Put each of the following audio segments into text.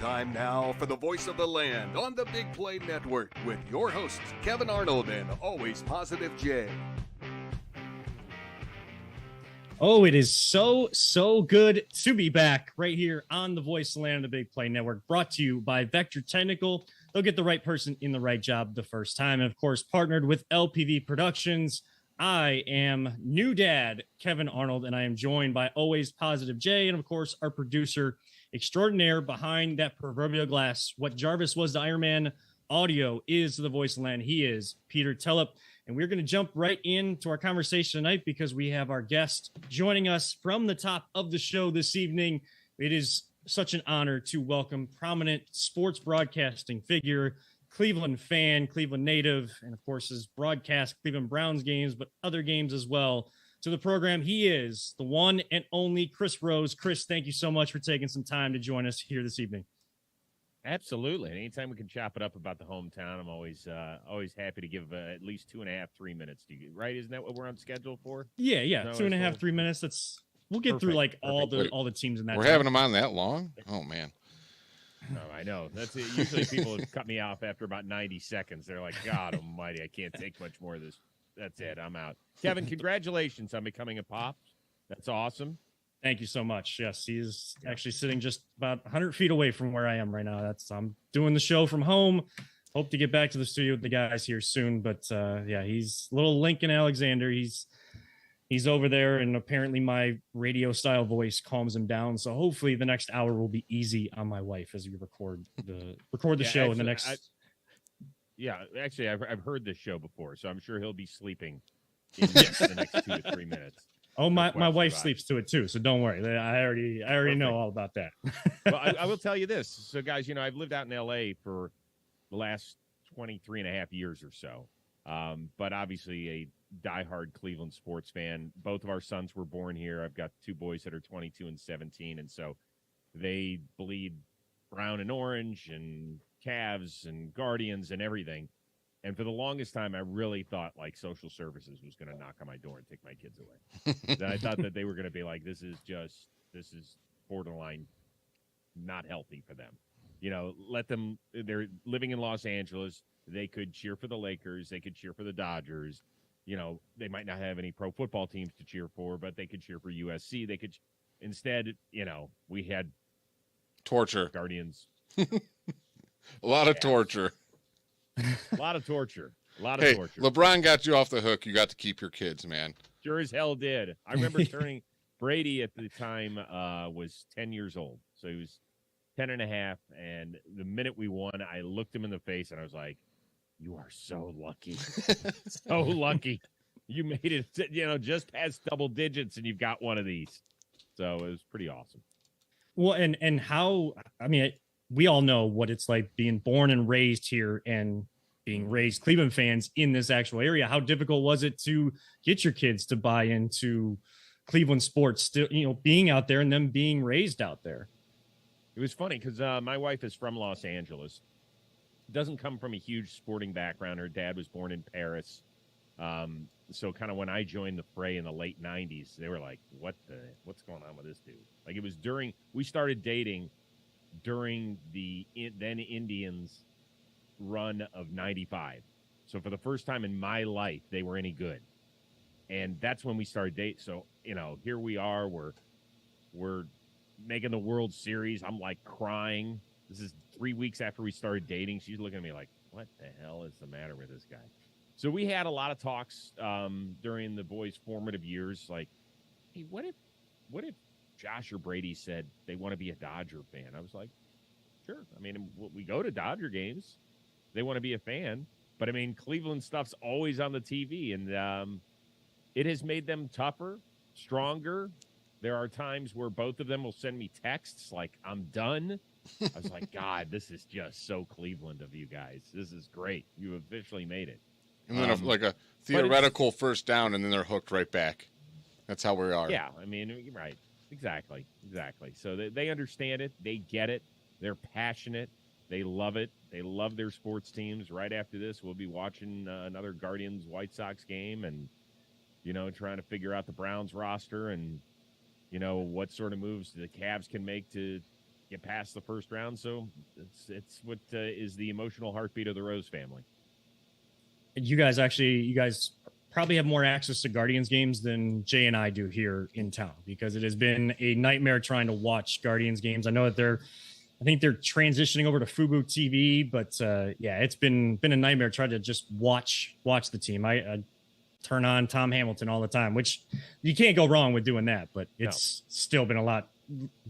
Time now for the voice of the land on the Big Play Network with your hosts, Kevin Arnold and Always Positive Jay. Oh, it is so good to be back right here on the voice of the land of the Big Play Network, brought to you by Vector Technical. They'll get the right person in the right job the first time. And of course, partnered with LPV Productions. I am new dad, Kevin Arnold, and I am joined by Always Positive Jay, and of course, our producer extraordinaire behind that proverbial glass. What Jarvis was to Iron Man, audio is the voice of the land. He is Peter Tellep. And we're going to jump right into our conversation tonight because we have our guest joining us from the top of the show this evening. It is such an honor to welcome prominent sports broadcasting figure, Cleveland fan, Cleveland native, and of course has broadcast Cleveland Browns games, but other games as well, to the program. He is the one and only Chris Rose. Chris, thank you so much for taking some time to join us here this evening. Absolutely. Anytime we can chop it up about the hometown, I'm always happy to give at least 2.5, 3 minutes to you, right? Isn't that what we're on schedule for? Yeah. 2.5, 3 minutes. We'll get through like all the teams in that. We're having them on that long? Oh man. Oh, I know. That's it. Usually people cut me off after about 90 seconds. They're like, God almighty, I can't take much more of this. That's it. I'm out. Kevin, congratulations on becoming a pop. That's awesome. Thank you so much. Yes, he is actually sitting just about 100 feet away from where I am right now. I'm doing the show from home. Hope to get back to the studio with the guys here soon. But he's little Lincoln Alexander. He's over there, and apparently my radio style voice calms him down. So hopefully the next hour will be easy on my wife as we record the show actually, in the next. I've heard this show before, so I'm sure he'll be sleeping in the next 2 to 3 minutes. Oh, my wife sleeps to it too, so don't worry. I already know all about that. Well, I will tell you this. So, guys, I've lived out in L.A. for the last 23 and a half years or so, but obviously a diehard Cleveland sports fan. Both of our sons were born here. I've got two boys that are 22 and 17, and so they bleed brown and orange and Cavs and Guardians and everything. And for the longest time, I really thought like social services was going to knock on my door and take my kids away. Then I thought that they were going to be like, this is borderline not healthy for them. Let them, they're living in Los Angeles. They could cheer for the Lakers. They could cheer for the Dodgers. They might not have any pro football teams to cheer for, but they could cheer for USC. They could, instead, we had torture. Guardians. A lot of torture. A lot of torture. Hey, LeBron got you off the hook. You got to keep your kids, man. Sure as hell did. I remember turning Brady at the time was 10 years old. So he was 10 and a half. And the minute we won, I looked him in the face and I was like, you are so lucky. So lucky. You made it, just past double digits and you've got one of these. So it was pretty awesome. Well, and how, we all know what it's like being born and raised here and being raised Cleveland fans in this actual area. How difficult was it to get your kids to buy into Cleveland sports, still, being out there and them being raised out there? It was funny because my wife is from Los Angeles. Doesn't come from a huge sporting background. Her dad was born in Paris. So kind of when I joined the fray in the late 90s, they were like, what's going on with this dude? Like it was we started dating during the then Indians run of 95. So for the first time in my life, they were any good. And that's when we started dating. So, here we are, we're making the World Series. I'm like crying. This is 3 weeks after we started dating. She's looking at me like, what the hell is the matter with this guy? So we had a lot of talks during the boys' formative years. Like, hey, what if Josh or Brady said they want to be a Dodger fan? I was like, sure. We go to Dodger games. They want to be a fan. But, Cleveland stuff's always on the TV. And it has made them tougher, stronger. There are times where both of them will send me texts like, I'm done. I was like, God, this is just so Cleveland of you guys. This is great. You officially made it. And then like a theoretical first down, and then they're hooked right back. That's how we are. Yeah, right. Exactly. So they understand it. They get it. They're passionate. They love it. They love their sports teams. Right after this, we'll be watching another Guardians-White Sox game and, trying to figure out the Browns roster and, what sort of moves the Cavs can make to, get past the first round. So it's what is the emotional heartbeat of the Rose family. You guys probably have more access to Guardians games than Jay and I do here in town, because it has been a nightmare trying to watch Guardians games. I know that I think they're transitioning over to Fubo TV, but yeah, it's been a nightmare trying to just watch the team. I turn on Tom Hamilton all the time, which you can't go wrong with doing that, but it's still been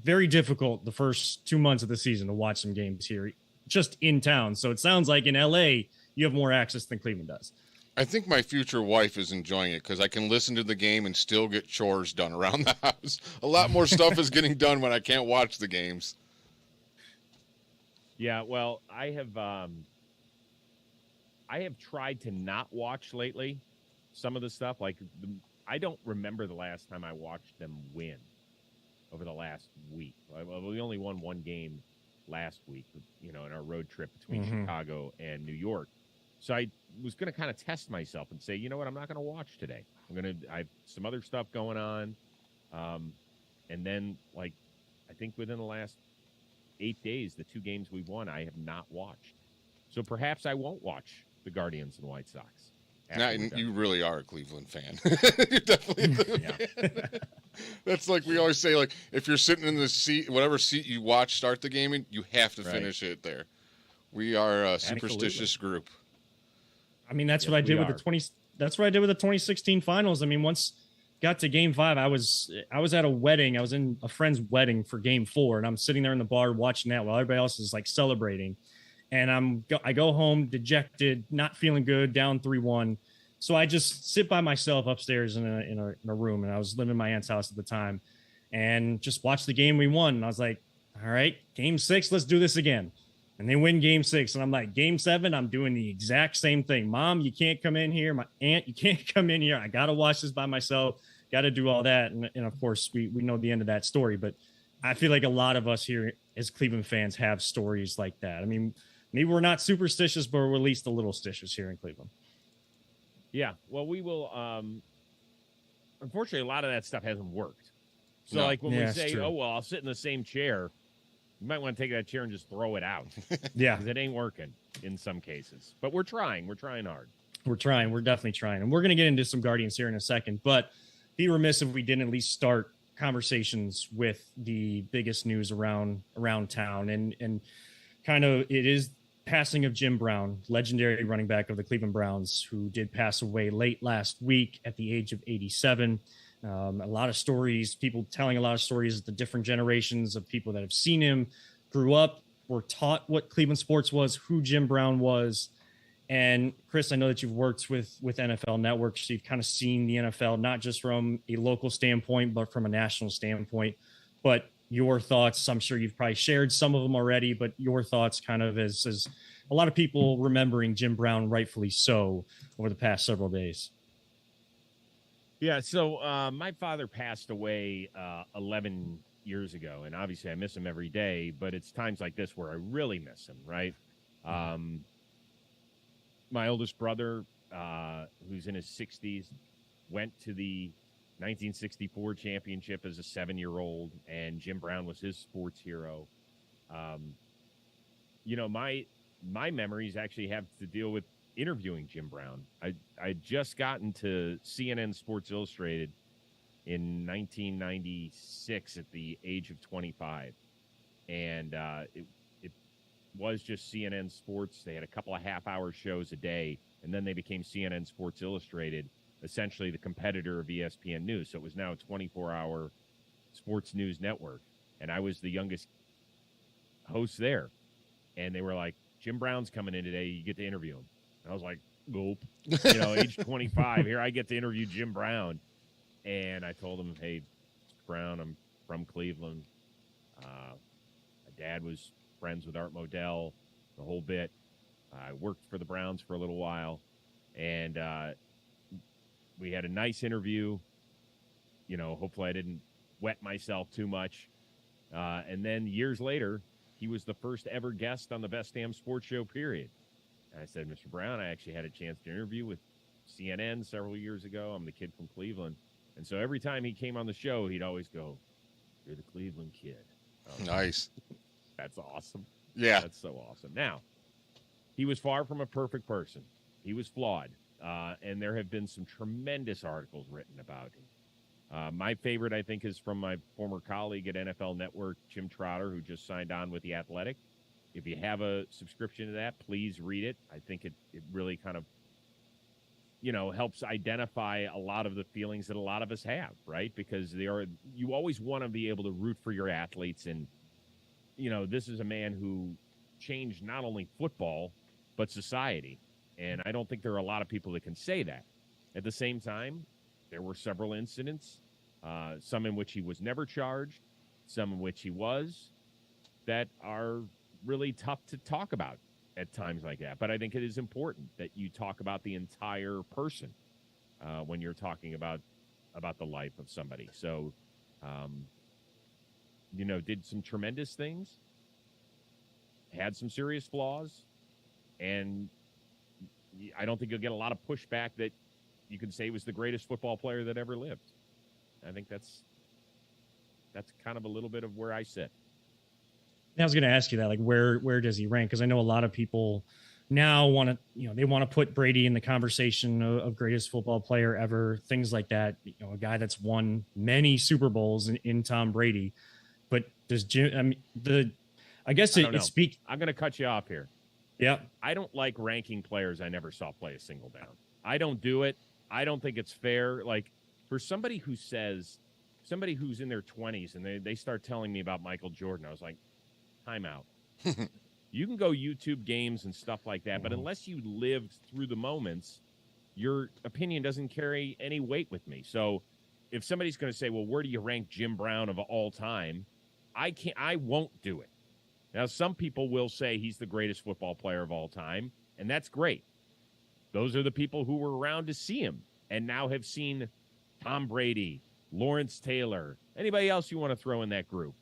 very difficult the first 2 months of the season to watch some games here just in town. So it sounds like in LA, you have more access than Cleveland does. I think my future wife is enjoying it because I can listen to the game and still get chores done around the house. A lot more stuff is getting done when I can't watch the games. Yeah, well, I have tried to not watch lately some of the stuff. Like, I don't remember the last time I watched them win over the last week. We only won one game last week, in our road trip between Chicago and New York. So I was going to kind of test myself and say, you know what, I'm not going to watch today. I have some other stuff going on. And then, I think within the last 8 days, the 2 games we've won, I have not watched. So perhaps I won't watch the Guardians and White Sox. Now, you really are a Cleveland fan. You're definitely a fan. That's like we always say, if you're sitting in the seat, whatever seat you watch start the game in, you have to finish it there. We are a superstitious group. I mean, that's what I did with that's what I did with the 2016 finals. I mean, once got to game 5, I was at a wedding. I was in a friend's wedding for game 4, and I'm sitting there in the bar watching that while everybody else is celebrating. And I go home dejected, not feeling good, down 3-1. So I just sit by myself upstairs in a room, and I was living in my aunt's house at the time, and just watch the game we won. And I was like, all right, game 6, let's do this again. And they win game 6. And I'm like, game 7, I'm doing the exact same thing. Mom, you can't come in here. My aunt, you can't come in here. I got to watch this by myself. Got to do all that. And of course, we know the end of that story. But I feel like a lot of us here as Cleveland fans have stories like that. I mean, maybe we're not superstitious, but we're at least a little stitious here in Cleveland. Yeah. Well, we will. Unfortunately, a lot of that stuff hasn't worked. So, when we say, oh, well, I'll sit in the same chair, you might want to take that chair and just throw it out. Yeah. Because it ain't working in some cases. But we're trying. We're trying hard. We're trying. We're definitely trying. And we're going to get into some Guardians here in a second. But be remiss if we didn't at least start conversations with the biggest news around town. And kind of it is passing of Jim Brown, legendary running back of the Cleveland Browns, who did pass away late last week at the age of 87. A lot of stories, people telling a lot of stories, the different generations of people that have seen him, grew up, were taught what Cleveland sports was, who Jim Brown was. And Chris, I know that you've worked with NFL Network, so you've kind of seen the NFL, not just from a local standpoint, but from a national standpoint. But your thoughts, I'm sure you've probably shared some of them already, but your thoughts kind of as a lot of people remembering Jim Brown, rightfully so, over the past several days. Yeah, so my father passed away 11 years ago, and obviously I miss him every day, but it's times like this where I really miss him, right? My oldest brother, who's in his 60s, went to the 1964 championship as a 7-year-old, and Jim Brown was his sports hero. My memories actually have to deal with interviewing Jim Brown. I'd just gotten to CNN Sports Illustrated in 1996 at the age of 25. And it was just CNN Sports. They had a couple of half-hour shows a day, and then they became CNN Sports Illustrated, essentially the competitor of ESPN News. So it was now a 24-hour sports news network. And I was the youngest host there. And they were like, Jim Brown's coming in today. You get to interview him. I was like, nope. Age 25, here I get to interview Jim Brown. And I told him, hey, Brown, I'm from Cleveland. My dad was friends with Art Modell, the whole bit. I worked for the Browns for a little while. And we had a nice interview. Hopefully I didn't wet myself too much. And then years later, he was the first ever guest on the Best Damn Sports Show, period. And I said, Mr. Brown, I actually had a chance to interview with CNN several years ago. I'm the kid from Cleveland. And so every time he came on the show, he'd always go, you're the Cleveland kid. Nice. That's awesome. Yeah. That's so awesome. Now, he was far from a perfect person. He was flawed. And there have been some tremendous articles written about him. My favorite, I think, is from my former colleague at NFL Network, Jim Trotter, who just signed on with The Athletic. If you have a subscription to that, please read it. I think it really kind of, helps identify a lot of the feelings that a lot of us have, right? Because you always want to be able to root for your athletes. And, this is a man who changed not only football, but society. And I don't think there are a lot of people that can say that. At the same time, there were several incidents, some in which he was never charged, some in which he was, that are really tough to talk about at times like that. But I think it is important that you talk about the entire person when you're talking about the life of somebody. So, did some tremendous things, had some serious flaws, and I don't think you'll get a lot of pushback that you can say he was the greatest football player that ever lived. I think that's kind of a little bit of where I sit. I was going to ask you that, like, where does he rank? Because I know a lot of people now want to, they want to put Brady in the conversation of greatest football player ever, things like that. A guy that's won many Super Bowls in Tom Brady. But does Jim? I guess it speaks. I'm going to cut you off here. Yeah, I don't like ranking players I never saw play a single down. I don't do it. I don't think it's fair. Like, for somebody who's in their 20s and they start telling me about Michael Jordan, I was like, time out. You can go YouTube games and stuff like that, but unless you lived through the moments, your opinion doesn't carry any weight with me. So if somebody's going to say, well, where do you rank Jim Brown of all time? I won't do it. Now, some people will say he's the greatest football player of all time, and that's great. Those are the people who were around to see him and now have seen Tom Brady, Lawrence Taylor, anybody else you want to throw in that group.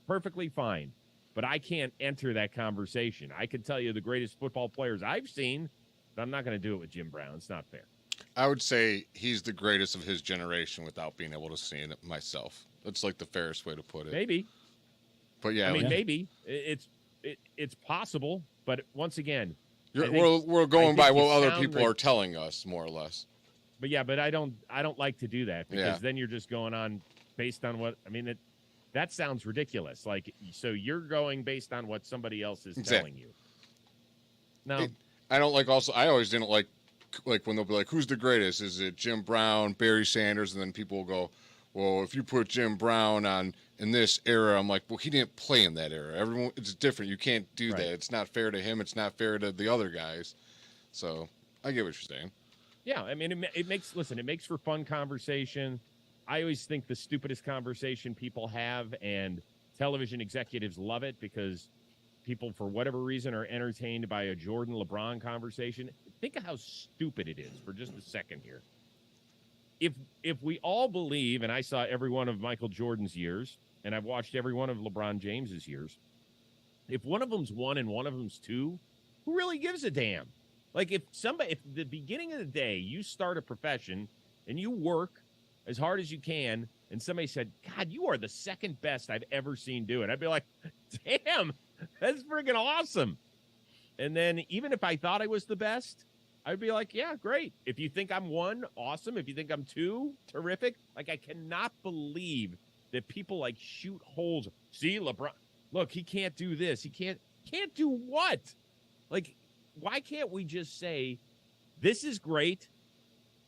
Perfectly fine. But I can't enter that conversation. I can tell you the greatest football players I've seen, but I'm not going to do it with Jim Brown. It's not fair. I would say he's the greatest of his generation without being able to see it myself. That's like the fairest way to put it. Maybe. But yeah, maybe it's possible. But once again, we're going by what other people are telling us, more or less. But yeah, but I don't like to do that because then you're just going on based on what that sounds ridiculous. Like, so you're going based on what somebody else is telling you. No, I don't like. Also, I always didn't like when they'll be like, "Who's the greatest? Is it Jim Brown, Barry Sanders?" And then people will go, "Well, if you put Jim Brown in this era," I'm like, "Well, he didn't play in that era. Everyone, it's different. You can't do that. It's not fair to him. It's not fair to the other guys." So I get what you're saying. Yeah, it makes for fun conversation. I always think the stupidest conversation people have, and television executives love it because people, for whatever reason, are entertained by a Jordan LeBron conversation. Think of how stupid it is for just a second here. If we all believe, and I saw every one of Michael Jordan's years, and I've watched every one of LeBron James's years, if one of them's 1 and one of them's 2, who really gives a damn? Like, if the beginning of the day you start a profession and you work as hard as you can, and somebody said, "God, you are the second best I've ever seen do it," I'd be like, "Damn, that's freaking awesome." And then even if I thought I was the best, I'd be like, "Yeah, great. If you think I'm 1, awesome. If you think I'm 2, terrific." Like, I cannot believe that people like shoot holes. See, LeBron, look, he can't do this. He can't do what? Like, why can't we just say, this is great?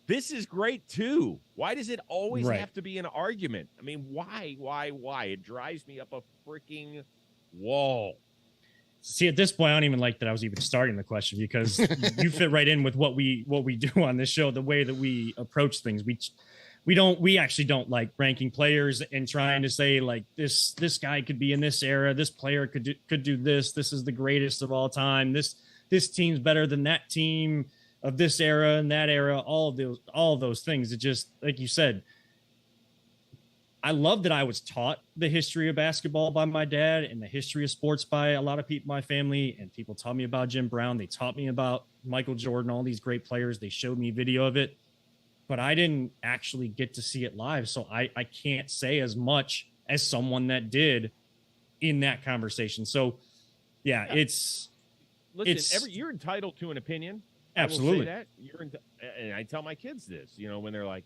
This is great too. Why does it always have to be an argument? I mean, why? It drives me up a freaking wall. See, at this point, I don't even like that I was even starting the question because you fit right in with what we do on this show, the way that we approach things. We actually don't like ranking players and trying to say like this guy could be in this era, this player could do this. This is the greatest of all time. This team's better than that team of this era and that era, all of those things. It just, like you said, I love that I was taught the history of basketball by my dad and the history of sports by a lot of people in my family. And people taught me about Jim Brown. They taught me about Michael Jordan, all these great players. They showed me video of it, but I didn't actually get to see it live. So I can't say as much as someone that did in that conversation. So, yeah. Listen, you're entitled to an opinion. Absolutely. I will say that. And I tell my kids this, when they're like,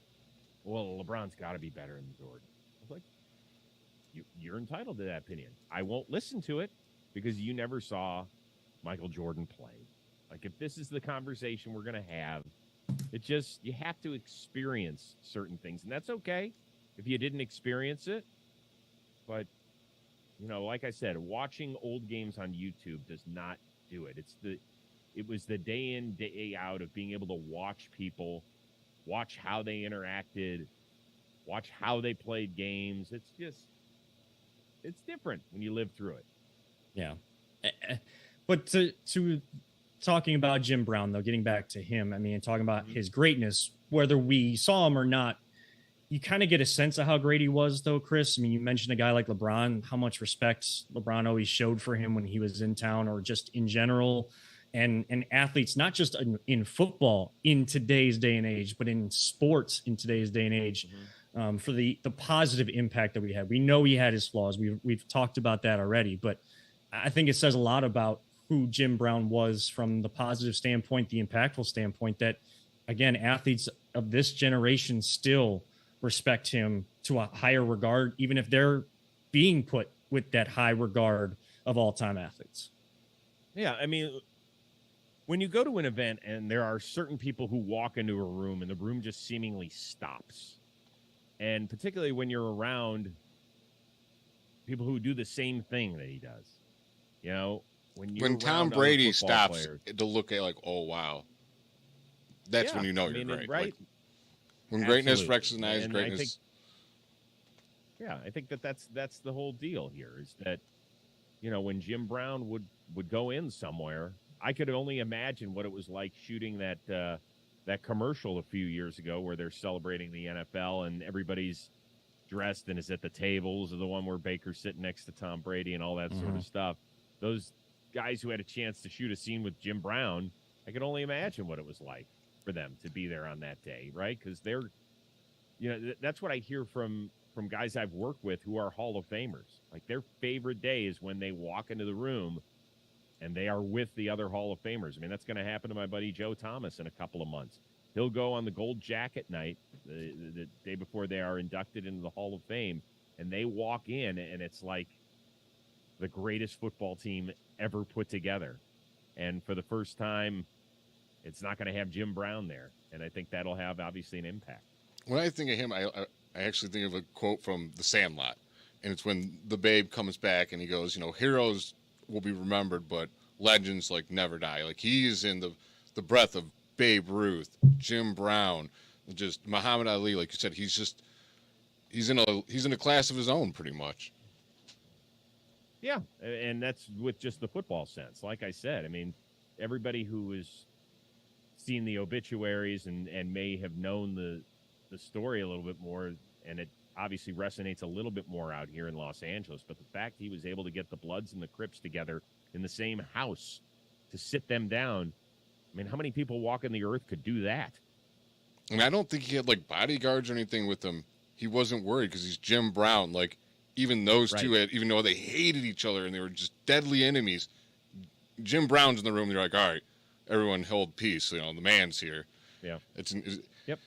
well, LeBron's got to be better than Jordan. I was like, you're entitled to that opinion. I won't listen to it because you never saw Michael Jordan play. Like, if this is the conversation we're going to have, you have to experience certain things. And that's okay if you didn't experience it. But, like I said, watching old games on YouTube does not do it. It was the day in, day out of being able to watch people, watch how they interacted, watch how they played games. It's different when you live through it. Yeah. But to talking about Jim Brown, though, getting back to him, I mean, talking about his greatness, whether we saw him or not, you kind of get a sense of how great he was, though, Chris. I mean, you mentioned a guy like LeBron, how much respect LeBron always showed for him when he was in town or just in general. And athletes, not just in football in today's day and age, but in sports in today's day and age, for the positive impact that we had. We know he had his flaws. We've talked about that already, but I think it says a lot about who Jim Brown was from the positive standpoint, the impactful standpoint, that, again, athletes of this generation still respect him to a higher regard, even if they're being put with that high regard of all-time athletes. Yeah, I mean, when you go to an event and there are certain people who walk into a room and the room just seemingly stops, and particularly when you're around people who do the same thing that he does, when Tom Brady stops to look at like, oh, wow, that's when you know you're great. Right? Like, when greatness recognizes greatness. I think that's the whole deal here is that, when Jim Brown would go in somewhere, I could only imagine what it was like shooting that commercial a few years ago where they're celebrating the NFL and everybody's dressed and is at the tables, or the one where Baker's sitting next to Tom Brady and all that sort of stuff. Those guys who had a chance to shoot a scene with Jim Brown, I could only imagine what it was like for them to be there on that day, right? Because they're, that's what I hear from guys I've worked with who are Hall of Famers. Like, their favorite day is when they walk into the room and they are with the other Hall of Famers. I mean, that's going to happen to my buddy Joe Thomas in a couple of months. He'll go on the gold jacket night the day before they are inducted into the Hall of Fame, and they walk in, and it's like the greatest football team ever put together. And for the first time, it's not going to have Jim Brown there, and I think that'll have, obviously, an impact. When I think of him, I actually think of a quote from The Sandlot, and it's when the Babe comes back, and he goes, heroes will be remembered, but legends never die. Like, he is in the breath of Babe Ruth, Jim Brown, just Muhammad Ali. Like you said, he's in a class of his own, pretty much. Yeah, and that's with just the football sense. Like I said, I mean, everybody who has seen the obituaries and may have known the story a little bit more, and it obviously resonates a little bit more out here in Los Angeles, but the fact he was able to get the Bloods and the Crips together in the same house to sit them down, I mean, how many people walking the earth could do that? And I don't think he had bodyguards or anything with him. He wasn't worried because he's Jim Brown. Like, even those two even though they hated each other and they were just deadly enemies, Jim Brown's in the room. They're like, all right, everyone hold peace. The man's here. Yeah. Yep.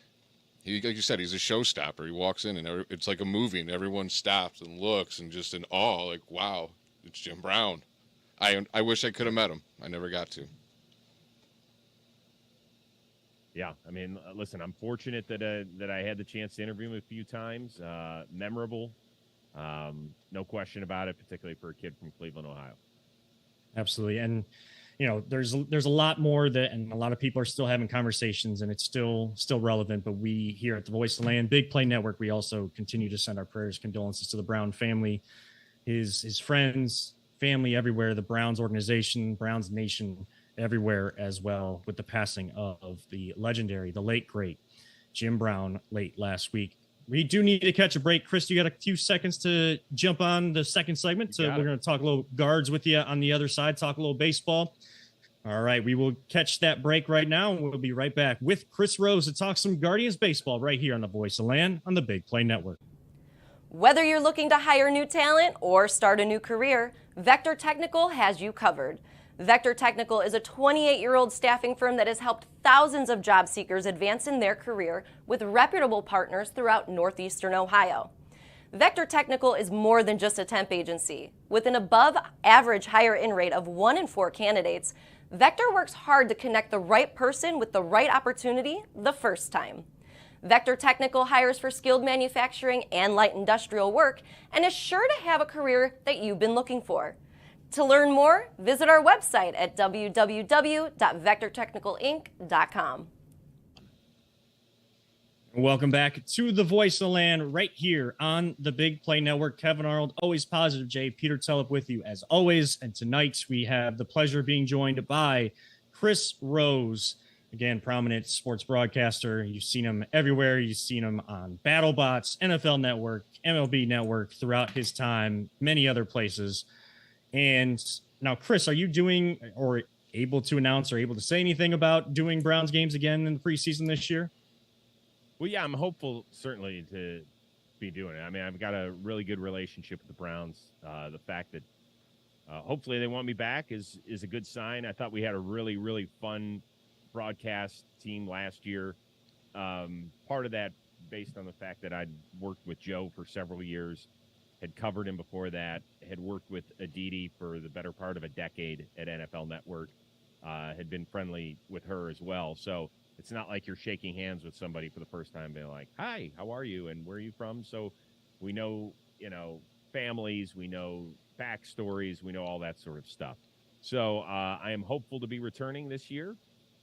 He, like you said, he's a showstopper. He walks in and it's like a movie, and everyone stops and looks and just in awe, like, wow, it's Jim Brown. I wish I could have met him. I never got to. Yeah, I mean, listen, I'm fortunate that I had the chance to interview him a few times. Memorable, no question about it, particularly for a kid from Cleveland, Ohio. Absolutely, and there's a lot more and a lot of people are still having conversations, and it's still relevant. But we here at the Voice of the Land, Big Play Network, we also continue to send our prayers, condolences to the Brown family, his friends, family everywhere, the Browns organization, Browns Nation everywhere as well, with the passing of the legendary, the late great Jim Brown late last week. We do need to catch a break. Chris, you got a few seconds to jump on the second segment. So we're going to talk a little guards with you on the other side, talk a little baseball. All right, we will catch that break right now, and we'll be right back with Chris Rose to talk some Guardians baseball right here on the Voice of Land on the Big Play Network. Whether you're looking to hire new talent or start a new career, Vector Technical has you covered. Vector Technical is a 28-year-old staffing firm that has helped thousands of job seekers advance in their career with reputable partners throughout northeastern Ohio. Vector Technical is more than just a temp agency. With an above-average hire-in rate of 1 in 4 candidates, Vector works hard to connect the right person with the right opportunity the first time. Vector Technical hires for skilled manufacturing and light industrial work and is sure to have a career that you've been looking for. To learn more, visit our website at www.vectortechnicalinc.com. Welcome back to the Voice of the Land right here on the Big Play Network. Kevin Arnold, always positive Jay, Peter Tulip with you as always. And tonight we have the pleasure of being joined by Chris Rose. Again, prominent sports broadcaster. You've seen him everywhere. You've seen him on BattleBots, NFL Network, MLB Network throughout his time, many other places. And now, Chris, are you doing or able to announce or able to say anything about doing Browns games again in the preseason this year? Well, yeah, I'm hopeful certainly to be doing it. I mean, I've got a really good relationship with the Browns. The fact that hopefully they want me back is a good sign. I thought we had a really, really fun broadcast team last year. Part of that based on the fact that I'd worked with Joe for several years, had covered him before that, had worked with Aditi for the better part of a decade at NFL Network, had been friendly with her as well. So it's not like you're shaking hands with somebody for the first time being like, hi, how are you? And where are you from? So we know, families, we know backstories, we know all that sort of stuff. So I am hopeful to be returning this year.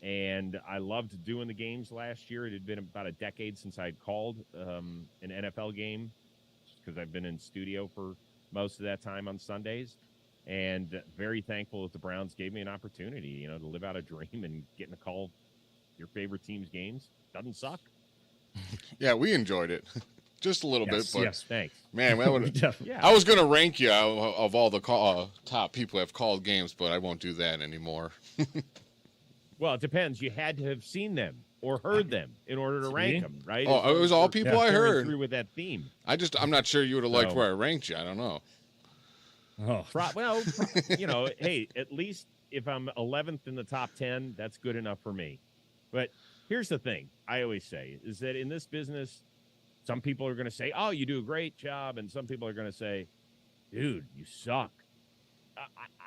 And I loved doing the games last year. It had been about a decade since I'd called an NFL game because I've been in studio for most of that time on Sundays. And very thankful that the Browns gave me an opportunity, to live out a dream and getting to call your favorite team's games. Doesn't suck. Yeah, we enjoyed it. Just a little bit, but yes, thanks. Man, I was going to rank you of all the top people who have called games, but I won't do that anymore. Well, it depends. You had to have seen them or heard them in order to rank them, right? Oh, it was all people I heard. Through with that theme. I'm not sure you would have liked where I ranked you. I don't know. Oh, well, hey, at least if I'm 11th in the top 10, that's good enough for me. But here's the thing I always say is that in this business, some people are going to say, oh, you do a great job. And some people are going to say, dude, you suck.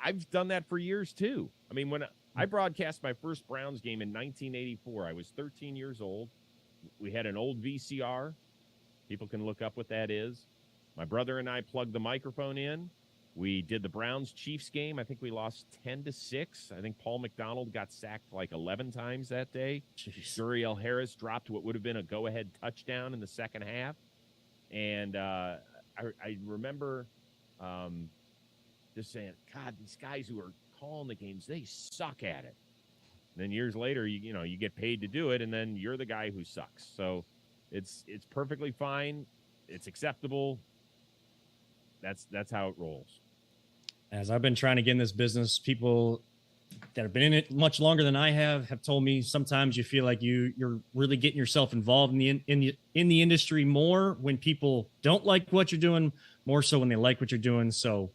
I've done that for years, too. I mean, when I broadcast my first Browns game in 1984, I was 13 years old. We had an old VCR. People can look up what that is. My brother and I plugged the microphone in. We did the Browns-Chiefs game. I think we lost 10-6. I think Paul McDonald got sacked like 11 times that day. Juriel Harris dropped what would have been a go-ahead touchdown in the second half. And I remember just saying, God, these guys who are calling the games, they suck at it. And then years later, you get paid to do it, and then you're the guy who sucks. So it's perfectly fine. It's acceptable. That's how it rolls. As I've been trying to get in this business, people that have been in it much longer than I have told me sometimes you feel like you're really getting yourself involved in the industry more when people don't like what you're doing, more so when they like what you're doing. So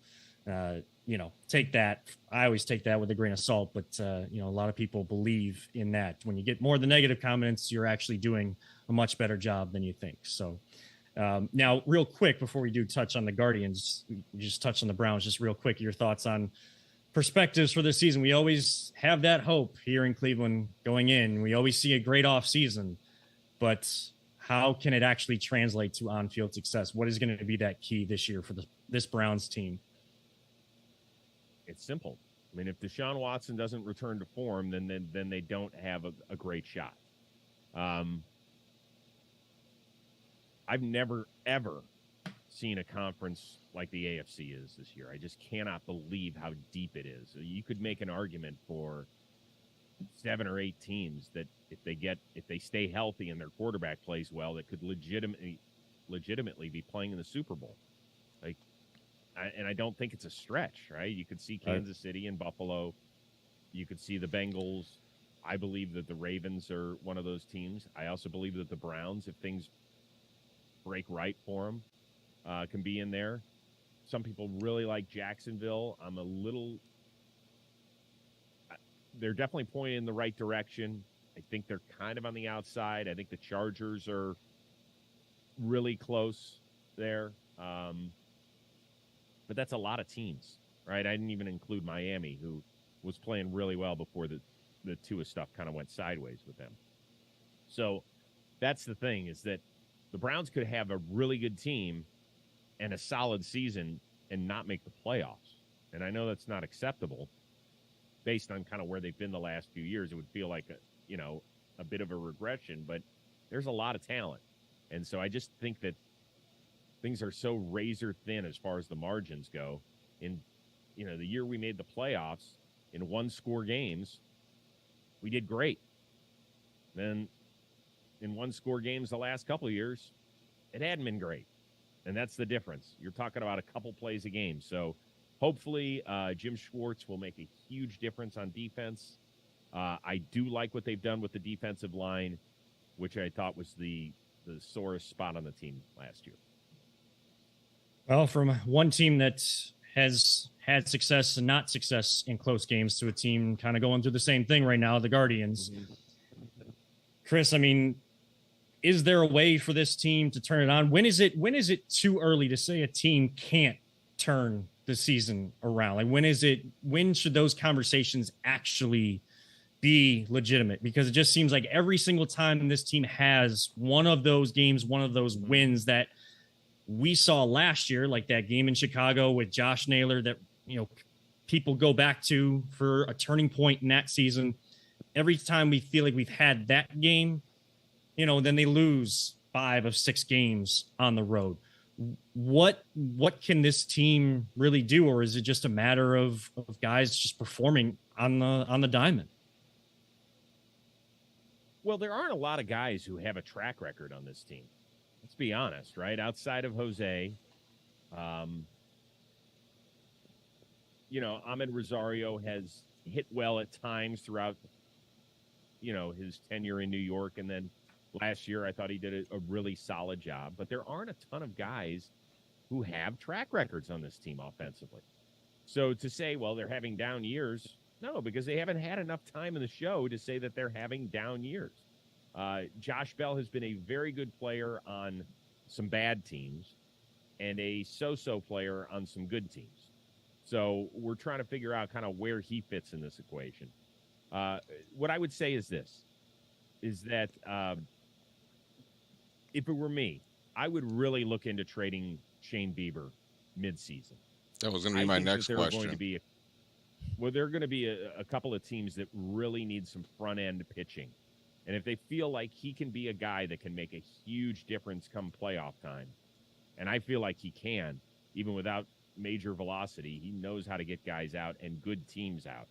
take that. I always take that with a grain of salt, but a lot of people believe in that. When you get more of the negative comments, you're actually doing a much better job than you think. So now real quick, before we do touch on the Guardians, we just touch on the Browns, just real quick, your thoughts on perspectives for this season. We always have that hope here in Cleveland going in. We always see a great off season, but how can it actually translate to on-field success? What is going to be that key this year for this Browns team? It's simple. I mean, if Deshaun Watson doesn't return to form, then they don't have a great shot. I've never, ever seen a conference like the AFC is this year. I just cannot believe how deep it is. You could make an argument for 7 or 8 teams that if they stay healthy and their quarterback plays well, that could legitimately be playing in the Super Bowl. And I don't think it's a stretch, right? You could see Kansas City and Buffalo. You could see the Bengals. I believe that the Ravens are one of those teams. I also believe that the Browns, if things break right for them, can be in there. Some people really like Jacksonville. They're definitely pointing in the right direction. I think they're kind of on the outside. I think the Chargers are really close there. But that's a lot of teams, right? I didn't even include Miami, who was playing really well before the Tua stuff kind of went sideways with them. So that's the thing, is that the Browns could have a really good team and a solid season and not make the playoffs. And I know that's not acceptable based on kind of where they've been the last few years. It would feel like a bit of a regression, but there's a lot of talent. And so I just think that things are so razor thin as far as the margins go. In the year we made the playoffs in 1-score games, we did great. Then in 1-score games the last couple of years, it hadn't been great. And that's the difference. You're talking about a couple plays a game. So hopefully Jim Schwartz will make a huge difference on defense. I do like what they've done with the defensive line, which I thought was the sorest spot on the team last year. Well, from one team that has had success and not success in close games to a team kind of going through the same thing right now, the Guardians. Mm-hmm. Chris, I mean, is there a way for this team to turn it on? When is it too early to say a team can't turn the season around? Like, when should those conversations actually be legitimate? Because it just seems like every single time this team has one of those games, one of those wins that we saw last year, like that game in Chicago with Josh Naylor that, people go back to for a turning point in that season. Every time we feel like we've had that game, then they lose 5 of 6 games on the road. What can this team really do? Or is it just a matter of guys just performing on the diamond? Well, there aren't a lot of guys who have a track record on this team. Let's be honest, right? Outside of Jose, Ahmed Rosario has hit well at times throughout, his tenure in New York. And then last year, I thought he did a really solid job. But there aren't a ton of guys who have track records on this team offensively. So to say, well, they're having down years, no, because they haven't had enough time in the show to say that they're having down years. Josh Bell has been a very good player on some bad teams and a so-so player on some good teams. So we're trying to figure out kind of where he fits in this equation. What I would say is this, is that if it were me, I would really look into trading Shane Bieber midseason. That was going to be my next question. There are going to be a couple of teams that really need some front-end pitching. And if they feel like he can be a guy that can make a huge difference come playoff time, and I feel like he can, even without major velocity, he knows how to get guys out and good teams out,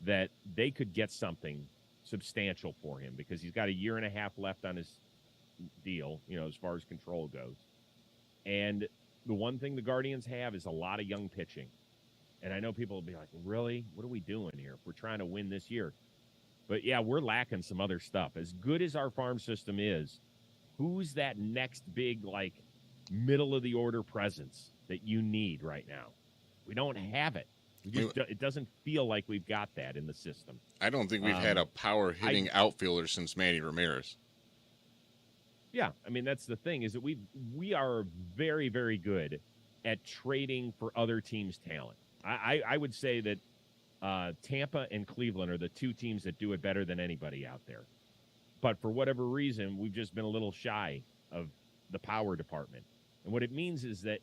that they could get something substantial for him because he's got a year and a half left on his deal, as far as control goes. And the one thing the Guardians have is a lot of young pitching. And I know people will be like, really? What are we doing here if we're trying to win this year? But, yeah, we're lacking some other stuff. As good as our farm system is, who's that next big, middle-of-the-order presence that you need right now? We don't have it. It doesn't feel like we've got that in the system. I don't think we've had a power-hitting outfielder since Manny Ramirez. Yeah, I mean, that's the thing, is that we are very, very good at trading for other teams' talent. I would say that Tampa and Cleveland are the two teams that do it better than anybody out there. But for whatever reason, we've just been a little shy of the power department. And what it means is that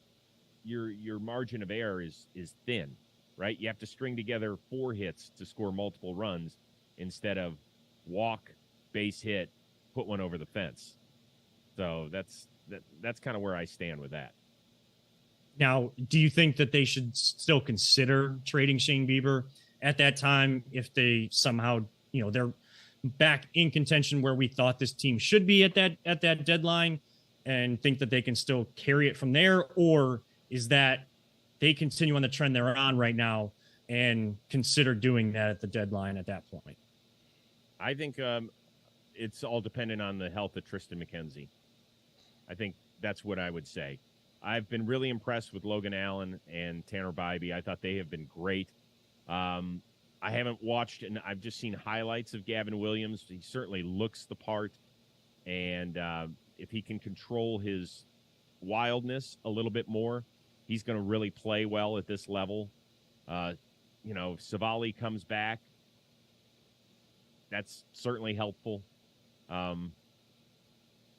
your margin of error is thin, right? You have to string together 4 hits to score multiple runs instead of walk, base hit, put one over the fence. So that's kind of where I stand with that. Now, do you think that they should still consider trading Shane Bieber at that time if they somehow, they're back in contention where we thought this team should be at that deadline, and think that they can still carry it from there? Or is that they continue on the trend they're on right now and consider doing that at the deadline at that point? I think it's all dependent on the health of Tristan McKenzie. I think that's what I would say. I've been really impressed with Logan Allen and Tanner Bybee. I thought they have been great. I haven't watched, and I've just seen highlights of Gavin Williams. He certainly looks the part, and if he can control his wildness a little bit more, he's going to really play well at this level. If Savali comes back, that's certainly helpful.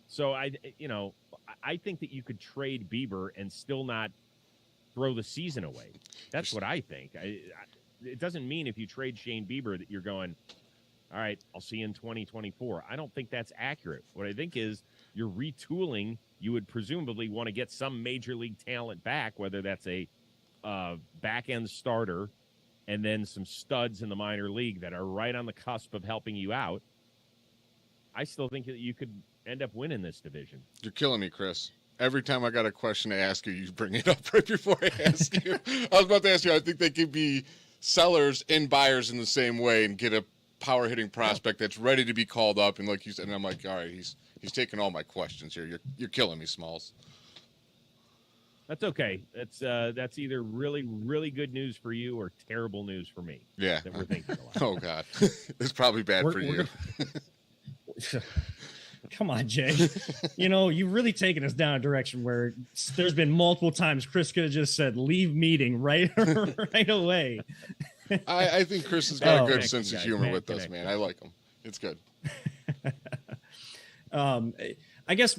So I think that you could trade Bieber and still not throw the season away. That's what I think. It doesn't mean if you trade Shane Bieber that you're going, all right, I'll see you in 2024. I don't think that's accurate. What I think is you're retooling. You would presumably want to get some major league talent back, whether that's a back-end starter and then some studs in the minor league that are right on the cusp of helping you out. I still think that you could end up winning this division. You're killing me, Chris. Every time I got a question to ask you, you bring it up right before I ask you. I was about to ask you, I think they could be sellers and buyers in the same way and get a power hitting prospect that's ready to be called up. And like you said, and I'm like, all right, he's taking all my questions here. You're killing me, Smalls. That's okay. That's either really, really good news for you or terrible news for me. Yeah. That we're thinking a lot. Oh, God. It's probably bad for you. Come on, Jay. You've really taken us down a direction where there's been multiple times Chris could have just said, leave meeting right away. I think Chris has got a good sense of humor with us, man. I like him. It's good. I guess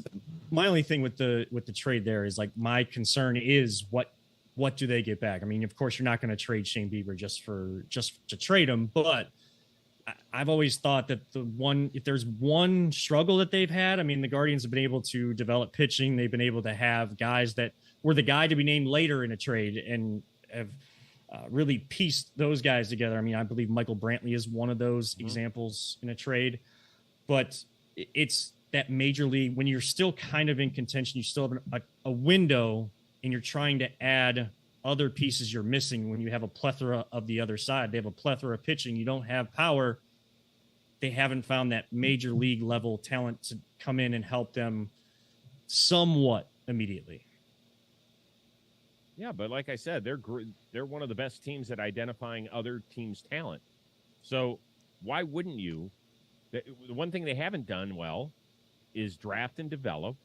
my only thing with the trade there is like my concern is what do they get back? I mean, of course, you're not going to trade Shane Bieber just to trade him, but I've always thought that if there's one struggle that they've had, I mean, the Guardians have been able to develop pitching. They've been able to have guys that were the guy to be named later in a trade and have really pieced those guys together. I mean, I believe Michael Brantley is one of those examples in a trade, but it's that major league when you're still kind of in contention, you still have a window and you're trying to add other pieces you're missing when you have a plethora of the other side. They have a plethora of pitching. You don't have power. They haven't found that major league level talent to come in and help them somewhat immediately. Yeah, but like I said, they're one of the best teams at identifying other teams' talent. So why wouldn't you? The one thing they haven't done well is draft and develop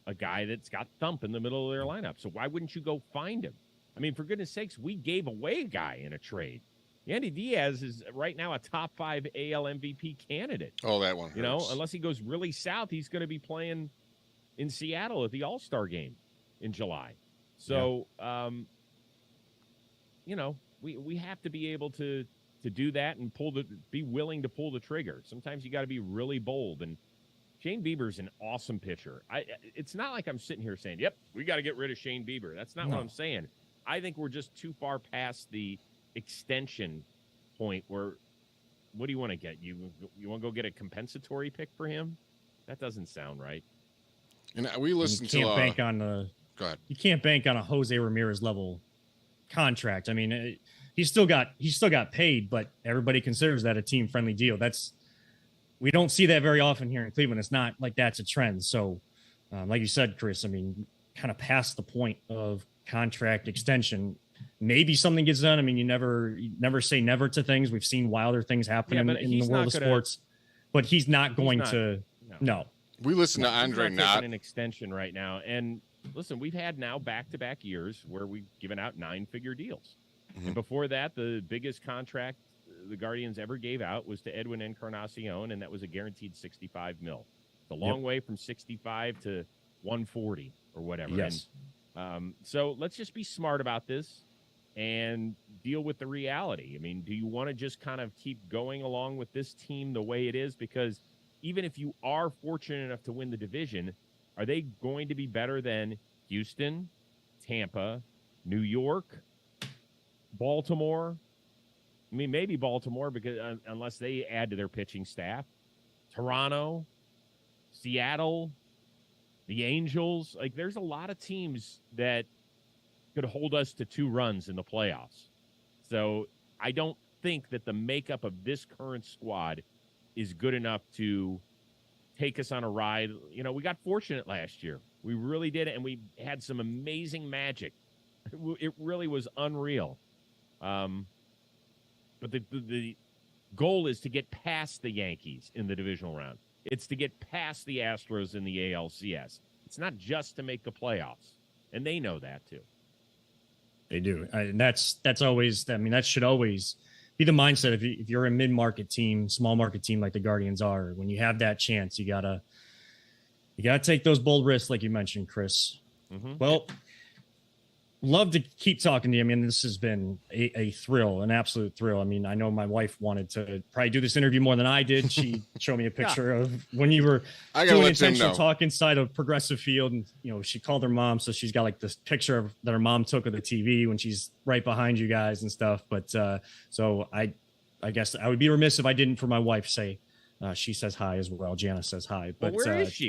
a guy that's got thump in the middle of their lineup. So why wouldn't you go find him? I mean, for goodness sakes, we gave away a guy in a trade. Yandy Diaz is right now a top 5 AL MVP candidate. Oh, that one hurts. Unless he goes really south, he's going to be playing in Seattle at the All-Star game in July. So, we have to be able to do that and be willing to pull the trigger. Sometimes you got to be really bold. And Shane Bieber's an awesome pitcher. It's not like I'm sitting here saying, yep, we got to get rid of Shane Bieber. That's not what I'm saying. I think we're just too far past the extension point where what do you want to get? You want to go get a compensatory pick for him? That doesn't sound right. And we listened to go ahead. You can't bank on a Jose Ramirez level contract. I mean, he's still got paid, but everybody considers that a team friendly deal. We don't see that very often here in Cleveland. It's not like that's a trend. So, like you said, Chris, I mean, kind of past the point of contract extension, maybe something gets done. I mean, you never say never to things. We've seen wilder things happen in the world of sports, but he's not going to. No. We listen to Andre Knott. An extension right now, and listen, we've had now back-to-back years where we've given out 9-figure deals. Mm-hmm. And before that, the biggest contract the Guardians ever gave out was to Edwin Encarnacion, and that was a guaranteed $65 million. It's a long way from 65 to 140 or whatever. Yes. And, so let's just be smart about this and deal with the reality. I mean, do you want to just kind of keep going along with this team the way it is? Because even if you are fortunate enough to win the division, are they going to be better than Houston, Tampa, New York, Baltimore? I mean, maybe Baltimore, because unless they add to their pitching staff. Toronto, Seattle, the Angels. Like, there's a lot of teams that could hold us to 2 runs in the playoffs. So I don't think that the makeup of this current squad is good enough to take us on a ride. You know, we got fortunate last year. We really did it, and we had some amazing magic. It really was unreal. But the goal is to get past the Yankees in the divisional round. It's to get past the Astros in the ALCS. It's not just to make the playoffs, and they know that too. They do. And that's always, I mean, that should always be the mindset. If you're a mid-market team, small market team like the Guardians are, when you have that chance, you gotta take those bold risks, like you mentioned, Chris. Mm-hmm. Well, love to keep talking to you. I mean, this has been a thrill, an absolute thrill. I mean, I know my wife wanted to probably do this interview more than I did. She showed me a picture of when you were doing intentional talk inside of Progressive Field. And, you know, she called her mom. So she's got like this picture that her mom took of the TV when she's right behind you guys and stuff. But so I guess I would be remiss if I didn't, for my wife, say she says hi as well. Janice says hi. But where is she?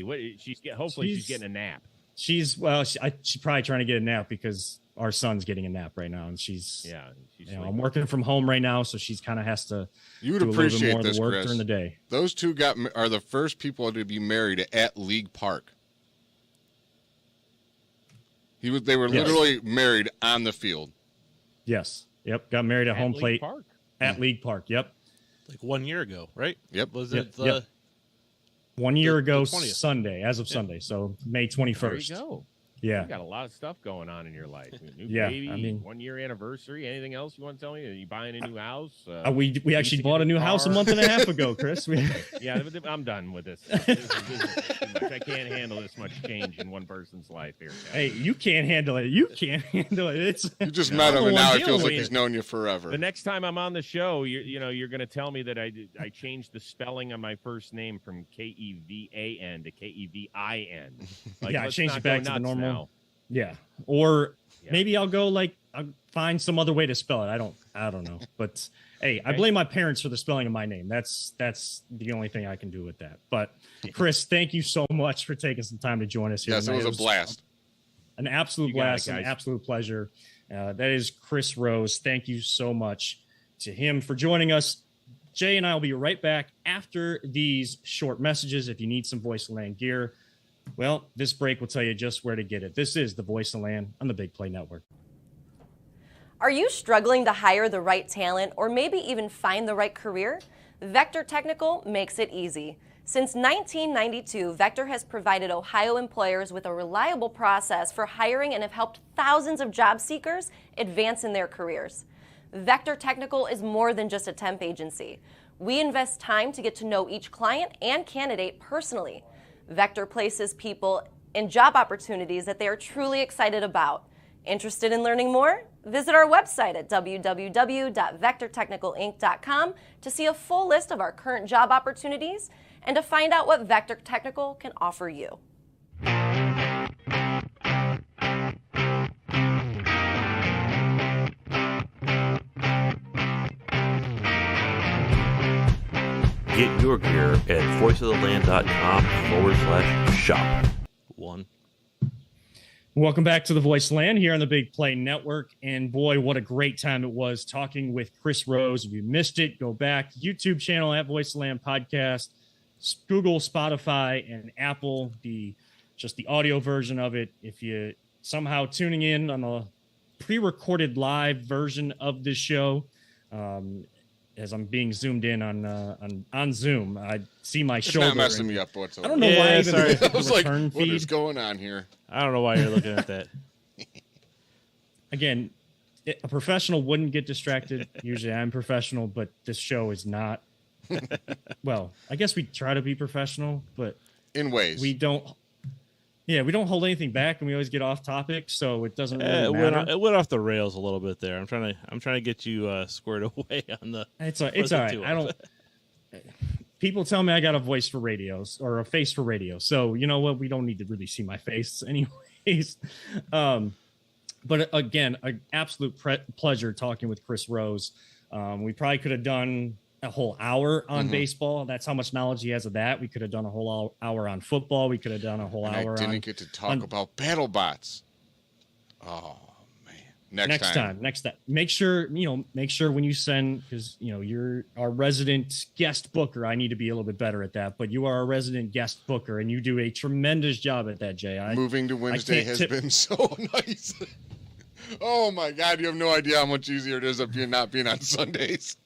Hopefully she's getting a nap. She's probably trying to get a nap because our son's getting a nap right now, and she's I'm working from home right now, so she's kind of has to. You would do appreciate a little bit more this, of the work Chris. during the day. Those two are the first people to be married at League Park. They were literally married on the field. Yes. Yep. Got married at home plate Park. At League Park. Yep. Like 1 year ago, right? Yep. Was it Yep. Yep. 1 year ago 20th. Sunday, as of Sunday, so May 21st. There you go. Yeah. You got a lot of stuff going on in your life. New Yeah, baby, I mean- 1 year anniversary. Anything else you want to tell me? Are you buying a new house? We actually bought a new house a month and a half ago, Chris. Yeah, I'm done with this. This is too much. I can't handle this much change in one person's life here. Hey, you can't handle it. You can't handle it. It's You just met him, and now it feels like he's known you forever. The next time I'm on the show, you're going to tell me that I changed the spelling on my first name from Kevan to Kevin. Like, yeah, I changed it back to the normal. Now. Yeah, or maybe I'll find some other way to spell it. I don't know. But hey, I blame my parents for the spelling of my name. That's the only thing I can do with that. But Chris, thank you so much for taking some time to join us here. Yes, tonight. it was a blast. An absolute blast, an absolute pleasure. That is Chris Rose. Thank you so much to him for joining us. Jay and I will be right back after these short messages. If you need some Voice of Land gear, well, this break will tell you just where to get it. This is the Voice of Land on the Big Play Network. Are you struggling to hire the right talent or maybe even find the right career? Vector Technical makes it easy. Since 1992, Vector has provided Ohio employers with a reliable process for hiring and have helped thousands of job seekers advance in their careers. Vector Technical is more than just a temp agency. We invest time to get to know each client and candidate personally. Vector places people in job opportunities that they are truly excited about. Interested in learning more? Visit our website at www.vectortechnicalinc.com to see a full list of our current job opportunities and to find out what Vector Technical can offer you. Get your gear at voiceoftheland.com/shop. Welcome back to the Voice Land here on the Big Play Network. And boy, what a great time it was talking with Chris Rose. If you missed it, go back. YouTube channel at Voice Land Podcast, Google, Spotify, and Apple, just the audio version of it. If you somehow tuning in on a pre-recorded live version of this show, as I'm being zoomed in on Zoom, I see my shoulder. It's not messing me up whatsoever. I don't know why. Sorry. I was like, return what feed. is going on here? I don't know why you're looking at that. Again, a professional wouldn't get distracted. Usually I'm professional, but this show is not. Well, I guess we try to be professional, but In ways. we don't. Yeah, we don't hold anything back, and we always get off topic, so it doesn't really matter. It went off the rails a little bit there. I'm trying to get you squared away on the. It's all right. I don't. People tell me I got a voice for radios or a face for radio, so you know what? We don't need to really see my face, anyways. But again, an absolute pleasure talking with Chris Rose. We probably could have done a whole hour on baseball. That's how much knowledge he has of that. We could have done a whole hour on football. We could have done a whole hour I didn't get to talk about BattleBots. Oh man, Next time. Make sure when you send, because you're our resident guest booker. I need to be a little bit better at that, but you are a resident guest booker and you do a tremendous job at that, Jay. Moving to Wednesday has been so nice. Oh my God, you have no idea how much easier it is of not being on Sundays.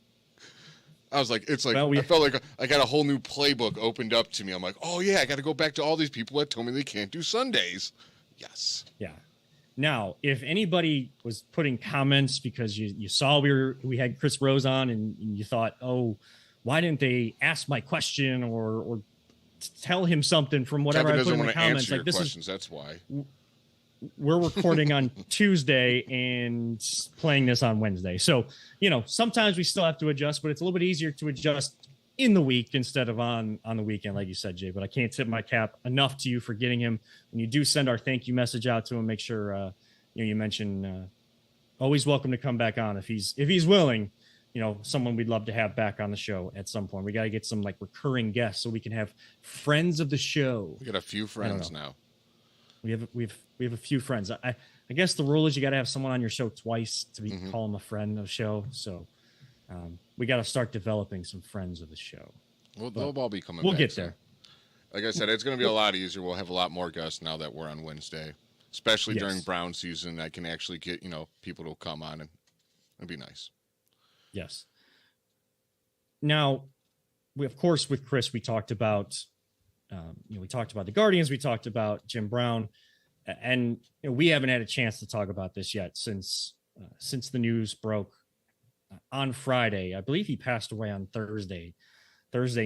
I was like, I felt like I got a whole new playbook opened up to me. I'm like, oh yeah, I got to go back to all these people that told me they can't do Sundays. Yes. Yeah. Now, if anybody was putting comments because you saw we had Chris Rose on and you thought, oh, why didn't they ask my question or tell him something from whatever Kevin I put in the doesn't comments? answer your questions. That's why. We're recording on Tuesday and playing this on Wednesday. So, sometimes we still have to adjust, but it's a little bit easier to adjust in the week instead of on the weekend, like you said, Jay. But I can't tip my cap enough to you for getting him. When you do send our thank you message out to him, make sure you mention always welcome to come back on if he's willing. Someone we'd love to have back on the show at some point. We got to get some recurring guests so we can have friends of the show. We got a few friends now. We have a few friends. I guess the rule is you got to have someone on your show twice to be call them a friend of the show. So we got to start developing some friends of the show. Well, they'll all be coming. We'll back get soon. there. Like I said, it's going to be a lot easier. We'll have a lot more guests now that we're on Wednesday, especially during Brown season. I can actually get people to come on, and it'd be nice. Yes. Now, of course, with Chris, we talked about the Guardians, we talked about Jim Brown, and we haven't had a chance to talk about this yet since the news broke on Friday. I believe he passed away on Thursday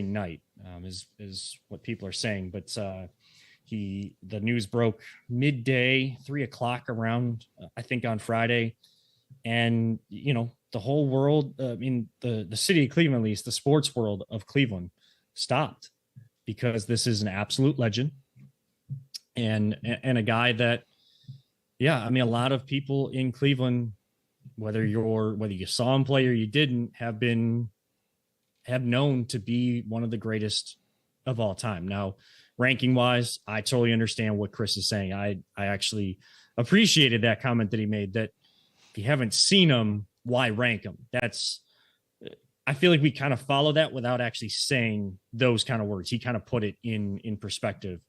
night, is what people are saying. But the news broke midday, 3:00 around, I think on Friday. And, the whole world, the city of Cleveland, at least the sports world of Cleveland, stopped because this is an absolute legend and a guy that, a lot of people in Cleveland, whether you saw him play or you didn't, have known to be one of the greatest of all time. Now, ranking wise, I totally understand what Chris is saying. I actually appreciated that comment that he made, that if you haven't seen him, why rank him? I feel like we kind of follow that without actually saying those kind of words. He kind of put it in perspective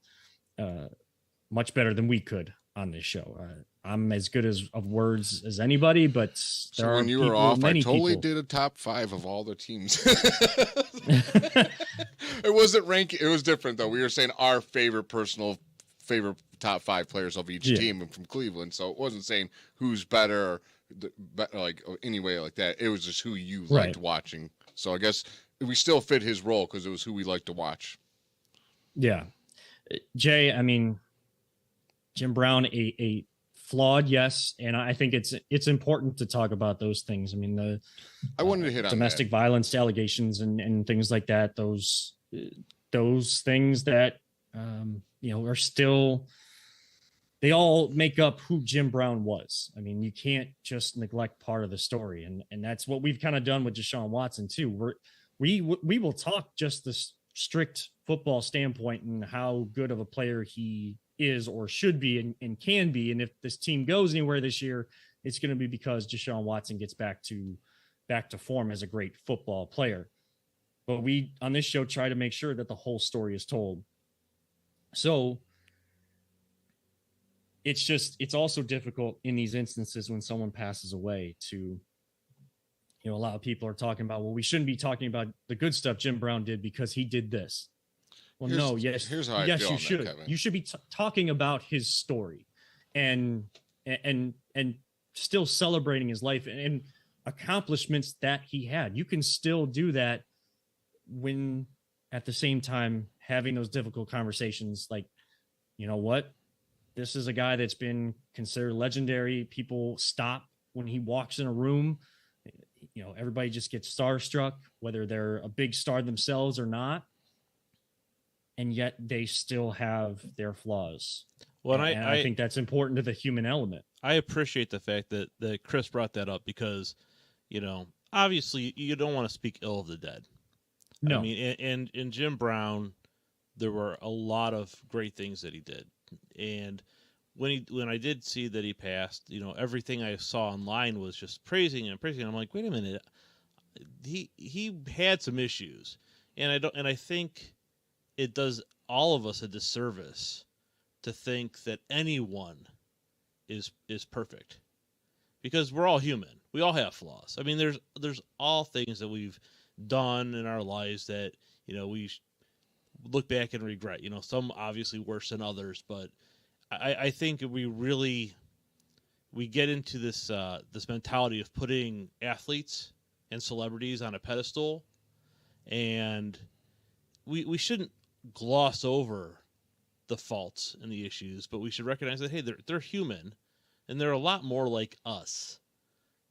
much better than we could on this show. I'm as good of words as anybody, but so when you were off, I totally did a top 5 of all the teams. It wasn't ranking. It was different though. We were saying our favorite top 5 players of each team from Cleveland. So it wasn't saying who's better or any way like that. It was just who you liked watching. So I guess we still fit his role because it was who we liked to watch. Yeah. Jay, Jim Brown, a flawed, yes, and I think it's important to talk about those things. I wanted to hit on domestic violence allegations and things like that. Those things that are still, they all make up who Jim Brown was. You can't just neglect part of the story, and that's what we've kind of done with Deshaun Watson too. We will talk just the strict football standpoint and how good of a player he is or should be and can be. And if this team goes anywhere this year, it's going to be because Deshaun Watson gets back to form as a great football player. But we on this show try to make sure that the whole story is told. So it's also difficult in these instances when someone passes away to, a lot of people are talking about, well, we shouldn't be talking about the good stuff Jim Brown did because he did this. Well, here's how I feel you should. that, You should be talking about his story and still celebrating his life and accomplishments that he had. You can still do that when at the same time having those difficult conversations like, you know what? This is a guy that's been considered legendary. People stop when he walks in a room. Everybody just gets starstruck, whether they're a big star themselves or not. And yet they still have their flaws. Well, and I think that's important to the human element. I appreciate the fact that Chris brought that up because, obviously you don't want to speak ill of the dead. No. In Jim Brown, there were a lot of great things that he did. And when I did see that he passed, everything I saw online was just praising him. I'm like, wait a minute, he had some issues, and I think it does all of us a disservice to think that anyone is perfect, because we're all human. We all have flaws. I mean, there's all things that we've done in our lives that we look back and regret. Some obviously worse than others, but I think we get into this mentality of putting athletes and celebrities on a pedestal, and we shouldn't gloss over the faults and the issues, but we should recognize that, hey, they're human, and they're a lot more like us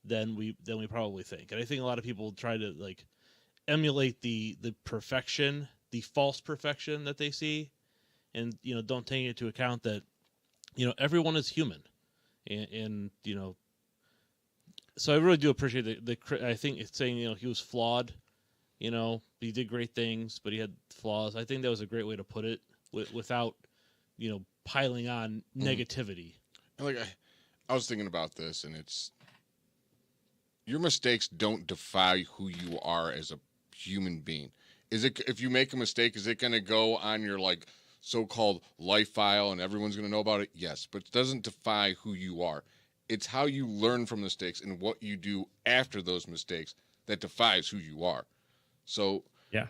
than we probably think. And I think a lot of people try to like emulate the perfection, the false perfection that they see, and don't take into account that everyone is human, and so I really do appreciate the I think it's saying he was flawed, he did great things, but he had flaws. I think that was a great way to put it without piling on negativity. Like I was thinking about this, and it's your mistakes don't define who you are as a human being. If you make a mistake, is it going to go on your like so-called life file and everyone's going to know about it? Yes, but it doesn't define who you are. It's how you learn from mistakes and what you do after those mistakes that defines who you are. So yeah,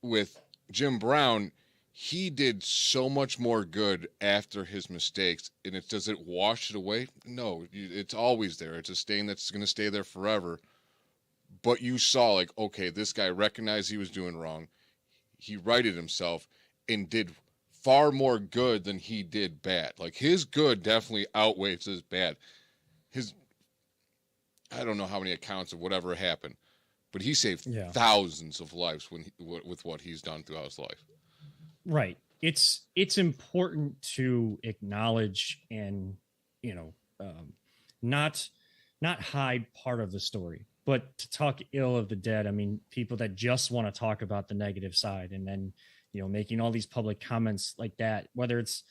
with Jim Brown, he did so much more good after his mistakes, and does it wash it away? No, it's always there. It's a stain that's going to stay there forever. But you saw, like, okay, this guy recognized he was doing wrong. He righted himself and did far more good than he did bad. Like, his good definitely outweighs his bad. I don't know how many accounts of whatever happened, but he saved thousands of lives with what he's done throughout his life. Right. It's important to acknowledge and, not hide part of the story, but to talk ill of the dead. I mean, people that just want to talk about the negative side and then, making all these public comments like that, whether it's,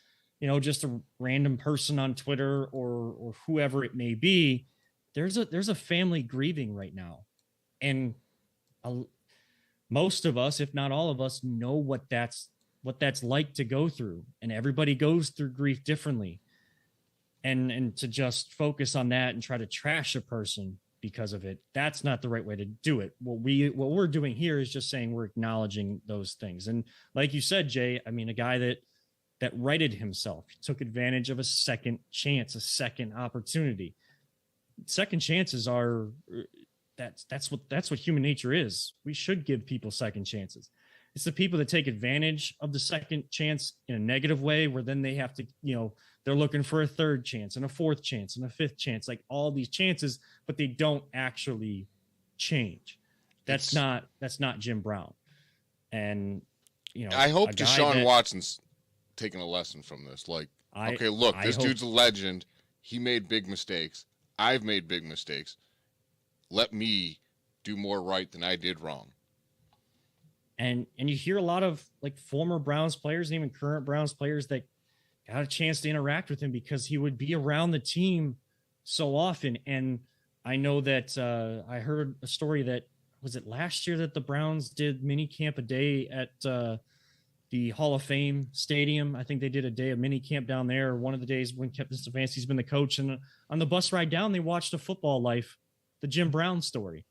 just a random person on Twitter or whoever it may be, there's a family grieving right now. And most of us, if not all of us, know what that's like to go through, and everybody goes through grief differently. And to just focus on that and try to trash a person because of it, that's not the right way to do it. What we're doing here is just saying we're acknowledging those things. And like you said, Jay, I mean, a guy that righted himself, took advantage of a second chance, a second opportunity. Second chances are that's what human nature is. We should give people second chances. It's the people that take advantage of the second chance in a negative way, where then they have to, they're looking for a third chance and a fourth chance and a fifth chance, like all these chances, but they don't actually change. That's not Jim Brown. And, I hope Deshaun Watson's taking a lesson from this. Like, okay, look, this dude's a legend. He made big mistakes. I've made big mistakes. Let me do more right than I did wrong. And you hear a lot of like former Browns players and even current Browns players that got a chance to interact with him because he would be around the team so often. And I know that I heard a story that, was it last year, that the Browns did mini camp a day at the Hall of Fame Stadium. I think they did a day of mini camp down there. One of the days when Kevin Stefanski's been the coach, and on the bus ride down, they watched A Football Life, the Jim Brown story.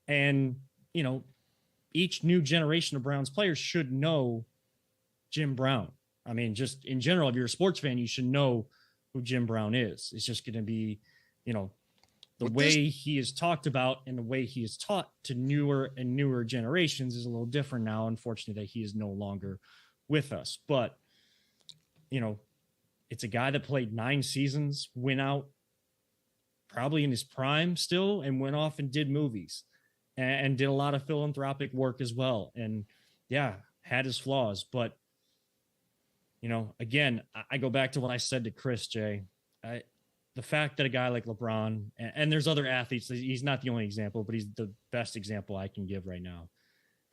And, each new generation of Browns players should know Jim Brown. I mean, just in general, if you're a sports fan, you should know who Jim Brown is. It's just going to be, the way he is talked about and the way he is taught to newer and newer generations is a little different now. Unfortunately, that he is no longer with us. But, it's a guy that played 9 seasons, went out probably in his prime still, and went off and did movies. And did a lot of philanthropic work as well. And had his flaws. But, again, I go back to what I said to Chris, Jay. The fact that a guy like LeBron, and there's other athletes, he's not the only example, but he's the best example I can give right now,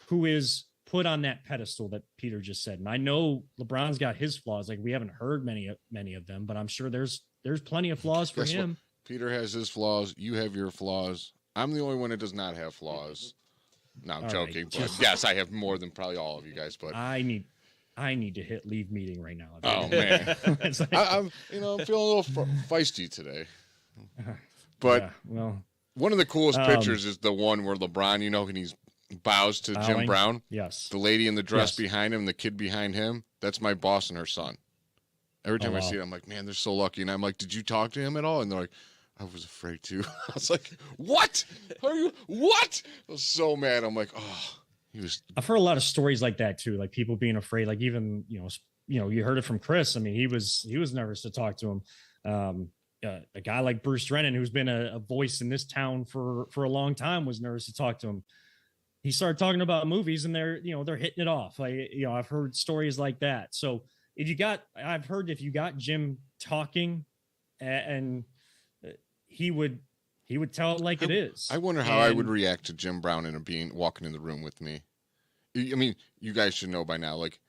who is put on that pedestal that Peter just said. And I know LeBron's got his flaws. Like we haven't heard many of them, but I'm sure there's plenty of flaws for him. What? Peter has his flaws. You have your flaws. I'm the only one that does not have flaws. No, I'm joking. Right. But yes, I have more than probably all of you guys. But I need to hit leave meeting right now. Oh man, It's like, I'm feeling a little feisty today. But yeah, well, one of the coolest pictures is the one where LeBron, and he's bows to Jim Brown. Yes. The lady in the dress behind him, the kid behind him. That's my boss and her son. Every time I see it, I'm like, man, they're so lucky. And I'm like, did you talk to him at all? And they're like, I was afraid to. I was like, what? What? I was so mad. I'm like, oh, he was. I've heard a lot of stories like that too, like people being afraid. Like even you heard it from Chris. I mean, he was nervous to talk to him. A guy like Bruce Drennan, who's been a voice in this town for a long time, was nervous to talk to him. He started talking about movies, and they're hitting it off. Like I've heard stories like that. So I've heard if you got Jim talking, and he would tell it like it is. I wonder how I would react to Jim Brown walking in the room with me. I mean, you guys should know by now. Like,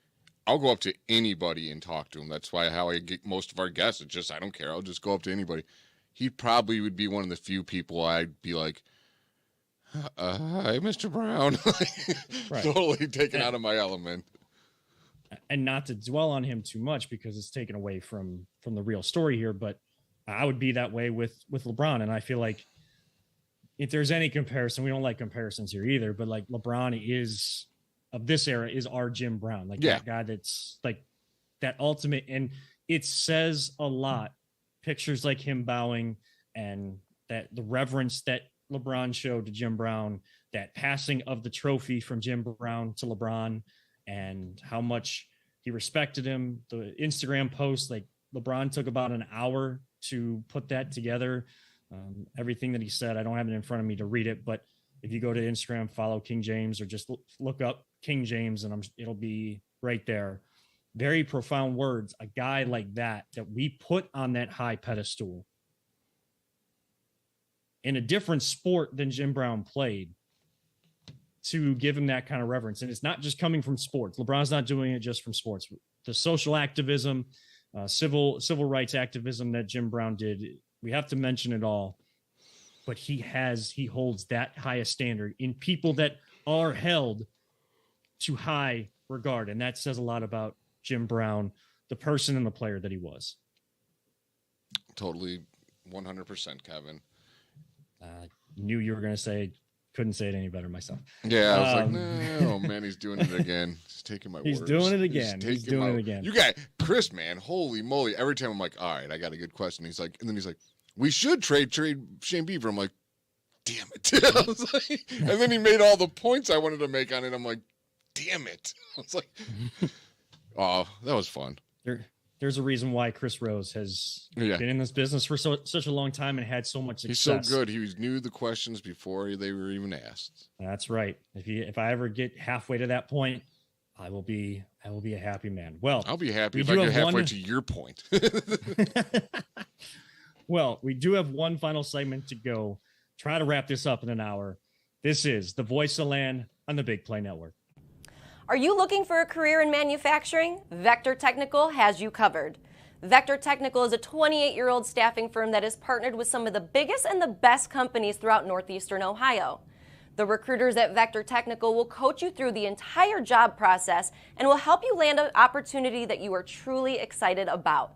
I'll go up to anybody and talk to him. That's how I get most of our guests. It's just I don't care. I'll just go up to anybody. He probably would be one of the few people I'd be like, "Hi, Mr. Brown," right. Totally taken out of my element. And not to dwell on him too much because it's taken away from the real story here, but I would be that way with LeBron. And I feel like if there's any comparison, we don't like comparisons here either, but like LeBron is of this era is our Jim Brown, like that guy that's like that ultimate. And it says a lot. Pictures like him bowing and that the reverence that LeBron showed to Jim Brown, that passing of the trophy from Jim Brown to LeBron and how much he respected him. The Instagram post, like LeBron took about an hour to put that together. Everything that he said, I don't have it in front of me to read it, but if you go to Instagram, follow King James or just look up King James and it'll be right there. Very profound words. A guy like that we put on that high pedestal in a different sport than Jim Brown played, to give him that kind of reverence. And it's not just coming from sports. LeBron's not doing it just from sports. The social activism, civil rights activism that Jim Brown did, we have to mention it all. But he holds that highest standard in people that are held to high regard. And that says a lot about Jim Brown, the person and the player that he was. Totally 100%, Kevin. Knew you were going to say, couldn't say it any better myself. Yeah, I was like, no, man, he's doing it again. He's taking my He's words. doing it again. He's doing it again. You got Chris, man. Holy moly. Every time I'm like, all right, I got a good question. He's like, and then he's like, we should trade Shane Beaver. I'm like, damn it. I was like, and then he made all the points I wanted to make on it. I'm like, damn it. I was like, oh, that was fun. There's a reason why Chris Rose has been in this business for such a long time and had so much success. He's so good. He knew the questions before they were even asked. That's right. If I ever get halfway to that point, I will be a happy man. Well, I'll be happy if I get halfway to your point. Well, we do have one final segment to go. Try to wrap this up in an hour. This is the Voice of Land on the Big Play Network. Are you looking for a career in manufacturing? Vector Technical has you covered. Vector Technical is a 28-year-old staffing firm that has partnered with some of the biggest and the best companies throughout northeastern Ohio. The recruiters at Vector Technical will coach you through the entire job process and will help you land an opportunity that you are truly excited about.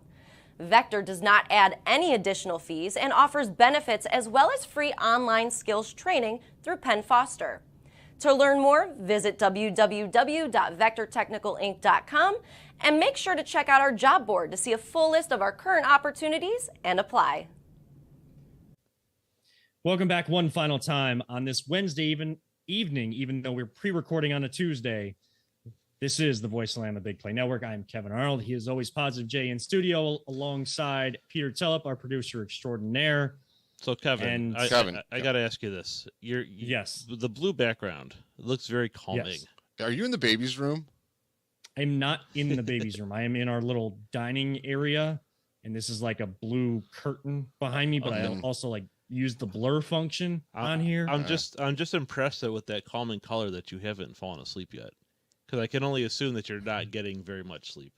Vector does not add any additional fees and offers benefits as well as free online skills training through Penn Foster. To learn more, visit www.vectortechnicalinc.com and make sure to check out our job board to see a full list of our current opportunities and apply. Welcome back one final time on this Wednesday evening, even though we're pre-recording on a Tuesday. This is the Voice of Land, the Big Play Network. I'm Kevin Arnold. He is always Positive J in studio alongside Peter Telep, our producer extraordinaire. So Kevin, I got to ask you this. Yes. The blue background, it looks very calming. Yes. Are you in the baby's room? I'm not in the baby's room. I am in our little dining area, and this is like a blue curtain behind me, but I also like use the blur function on here. I'm just impressed that with that calming color that you haven't fallen asleep yet. Because I can only assume that you're not getting very much sleep.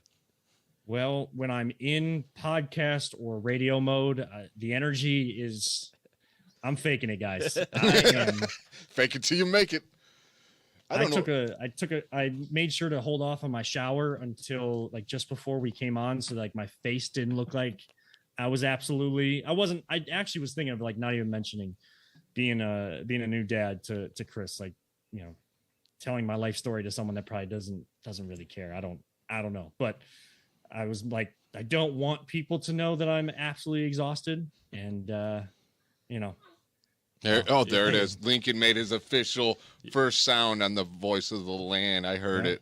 Well, when I'm in podcast or radio mode, the energy is, I'm faking it, guys. Fake it till you make it. I made sure to hold off on my shower until like just before we came on. So like my face didn't look like I actually was thinking of like not even mentioning being a new dad to Chris, like, you know, telling my life story to someone that probably doesn't really care. I don't know, but I was like, I don't want people to know that I'm absolutely exhausted. And, you know, there it is. Lincoln made his official first sound on the Voice of the Land. I heard it.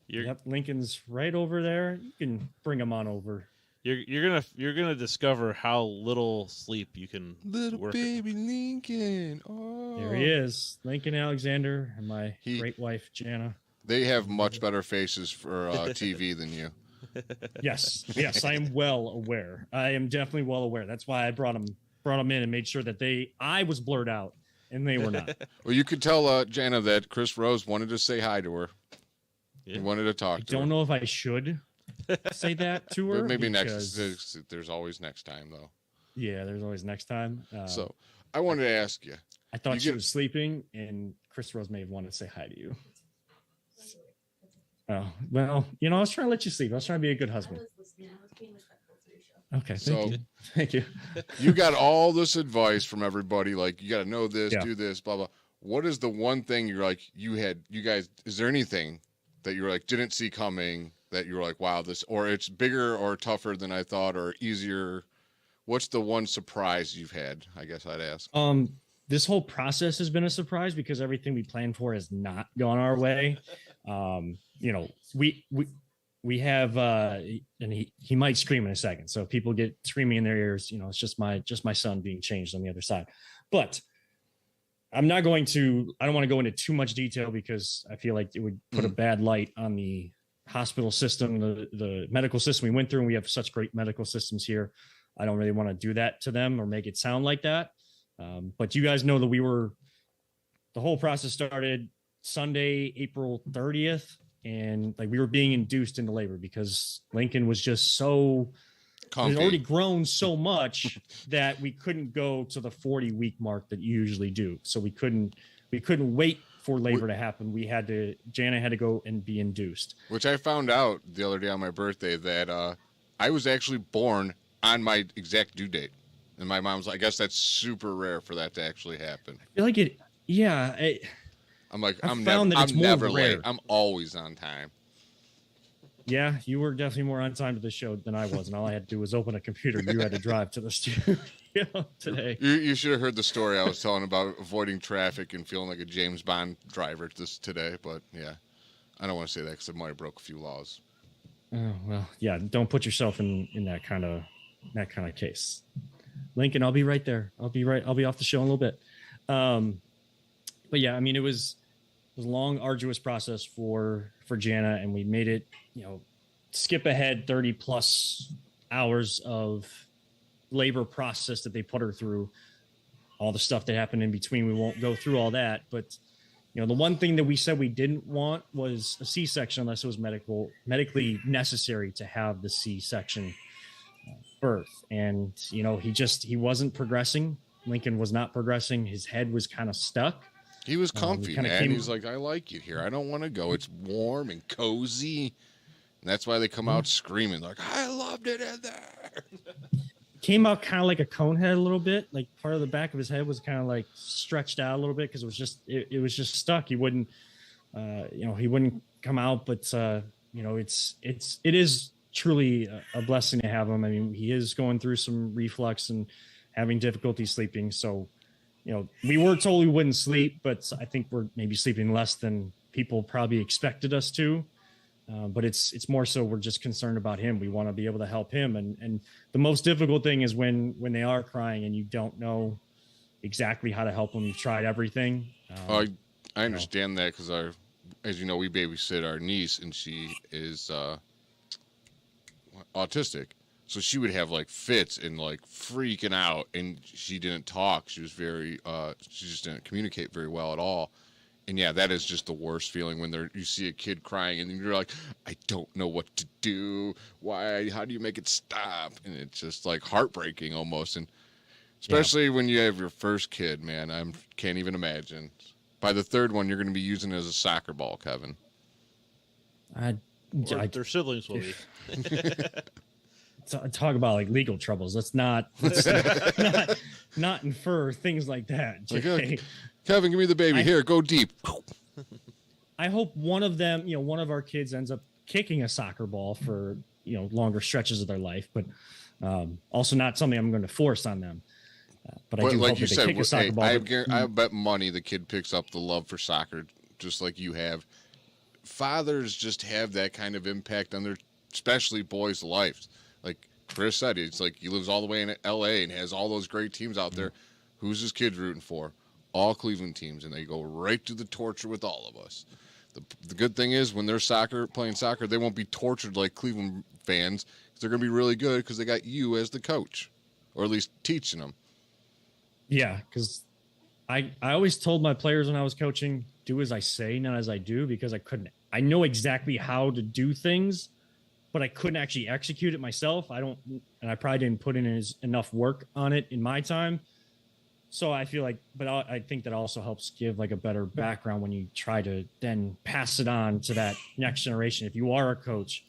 Yep, Lincoln's right over there. You can bring him on over. You're gonna discover how little sleep you can Little work baby Lincoln. Oh, There he is, Lincoln Alexander, and my great wife Jana. They have much better faces for TV than you. Yes, I am well aware. I am definitely well aware. That's why I brought them in and made sure that I was blurred out and they were not. Well, you could tell Jana that Chris Rose wanted to say hi to her. Yeah. He wanted to talk to her. I don't know if I should say that to her. But maybe next. There's always next time, though. Yeah, there's always next time. So I wanted to ask you. I thought she was sleeping, and Chris Rose may have wanted to say hi to you. Oh, well, you know, I was trying to let you sleep. I was trying to be a good husband. Okay, thank you. You got all this advice from everybody, like you got to know this, do this, blah blah. What is the one thing you're like you guys? Is there anything that you're like didn't see coming that you were like, wow, this, or it's bigger or tougher than I thought, or easier? What's the one surprise you've had? I guess I'd ask. This whole process has been a surprise because everything we planned for has not gone our way. You know, we have and he might scream in a second, so if people get screaming in their ears, you know, it's just my son being changed on the other side. But I don't want to go into too much detail because I feel like it would put a bad light on the hospital system, the medical system we went through, and we have such great medical systems here. I don't really want to do that to them or make it sound like that. But you guys know that the whole process started Sunday, April 30th. And like we were being induced into labor because Lincoln was just so had already grown so much that we couldn't go to the 40-week mark that you usually do. So we couldn't wait for labor to happen. Jana had to go and be induced. Which I found out the other day on my birthday that I was actually born on my exact due date. And my mom's like, I guess that's super rare for that to actually happen. I feel like it, yeah. I'm like, I'm never late. I'm always on time. Yeah, you were definitely more on time to the show than I was, and all I had to do was open a computer. You had to drive to the studio today. You should have heard the story I was telling about avoiding traffic and feeling like a James Bond driver today. But yeah, I don't want to say that because I might have broke a few laws. Oh well, yeah. Don't put yourself in that kind of case. Lincoln, I'll be right there. I'll be off the show in a little bit. But yeah, I mean, it was a long, arduous process for Jana, and we made it, you know, skip ahead 30 plus hours of labor process that they put her through, all the stuff that happened in between. We won't go through all that, but you know, the one thing that we said we didn't want was a C-section unless it was medically necessary to have the C-section birth. And, you know, he wasn't progressing. Lincoln was not progressing. His head was kind of stuck. He was comfy, man. He's like, I like it here. I don't want to go. It's warm and cozy. And that's why they come out screaming, like, I loved it in there. Came out kind of like a cone head a little bit. Like part of the back of his head was kind of like stretched out a little bit because it was just stuck. He wouldn't, he wouldn't come out. But, you know, it is truly a blessing to have him. I mean, he is going through some reflux and having difficulty sleeping. So, you know, we were told we wouldn't sleep, but I think we're maybe sleeping less than people probably expected us to. But it's more so we're just concerned about him. We want to be able to help him. And the most difficult thing is when they are crying and you don't know exactly how to help them. You've tried everything. I understand that because as you know, we babysit our niece and she is autistic. So she would have like fits and like freaking out, and she didn't talk. She was she just didn't communicate very well at all. And yeah, that is just the worst feeling when you see a kid crying and you're like, I don't know what to do. Why? How do you make it stop? And it's just like heartbreaking almost. And especially when you have your first kid, man, I can't even imagine. By the third one, you're going to be using it as a soccer ball, Kevin. Or their siblings will be. Talk about like legal troubles. Let's not not infer things like that. Like, Kevin, give me the baby. Here, go deep. I hope one of them, one of our kids ends up kicking a soccer ball for, longer stretches of their life, but also not something I'm going to force on them. But I do like hope you that said, they kick a soccer ball. I bet money the kid picks up the love for soccer just like you have. Fathers just have that kind of impact on their, especially boys' lives. Like Chris said, it's like he lives all the way in L.A. and has all those great teams out there. Who's his kid rooting for? All Cleveland teams, and they go right to the torture with all of us. The good thing is when they're playing soccer, they won't be tortured like Cleveland fans. They're going to be really good because they got you as the coach, or at least teaching them. Yeah, because I always told my players when I was coaching, do as I say, not as I do, because I know exactly how to do things, but I couldn't actually execute it myself. And I probably didn't put in enough work on it in my time. So I feel like, but I think that also helps give like a better background when you try to then pass it on to that next generation. If you are a coach,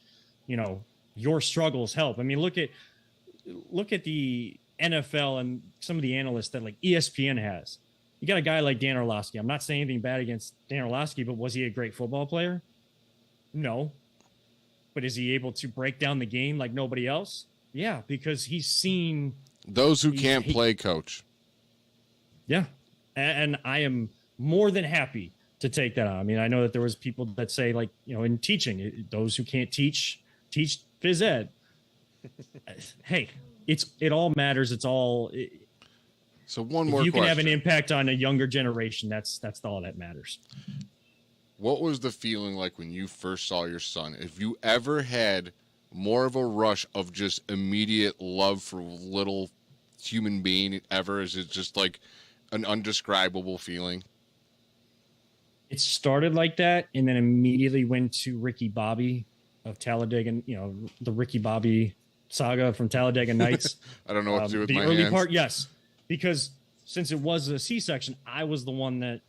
your struggles help. I mean, look at the NFL and some of the analysts that like ESPN has. You got a guy like Dan Orlovsky. I'm not saying anything bad against Dan Orlovsky, but was he a great football player? No. But is he able to break down the game like nobody else? Yeah, because he's seen those who can't play, coach. Yeah. And I am more than happy to take that on. I mean, I know that there was people that say like, in teaching, those who can't teach phys ed. Hey, it all matters. It's all. So one more question. You can have an impact on a younger generation. That's all that matters. What was the feeling like when you first saw your son? If you ever had more of a rush of just immediate love for little human being ever, is it just like an undescribable feeling? It started like that and then immediately went to Ricky Bobby of Talladega, the Ricky Bobby saga from Talladega Nights. I don't know what to do with the my early hands. part, yes, because since it was a C-section, I was the one that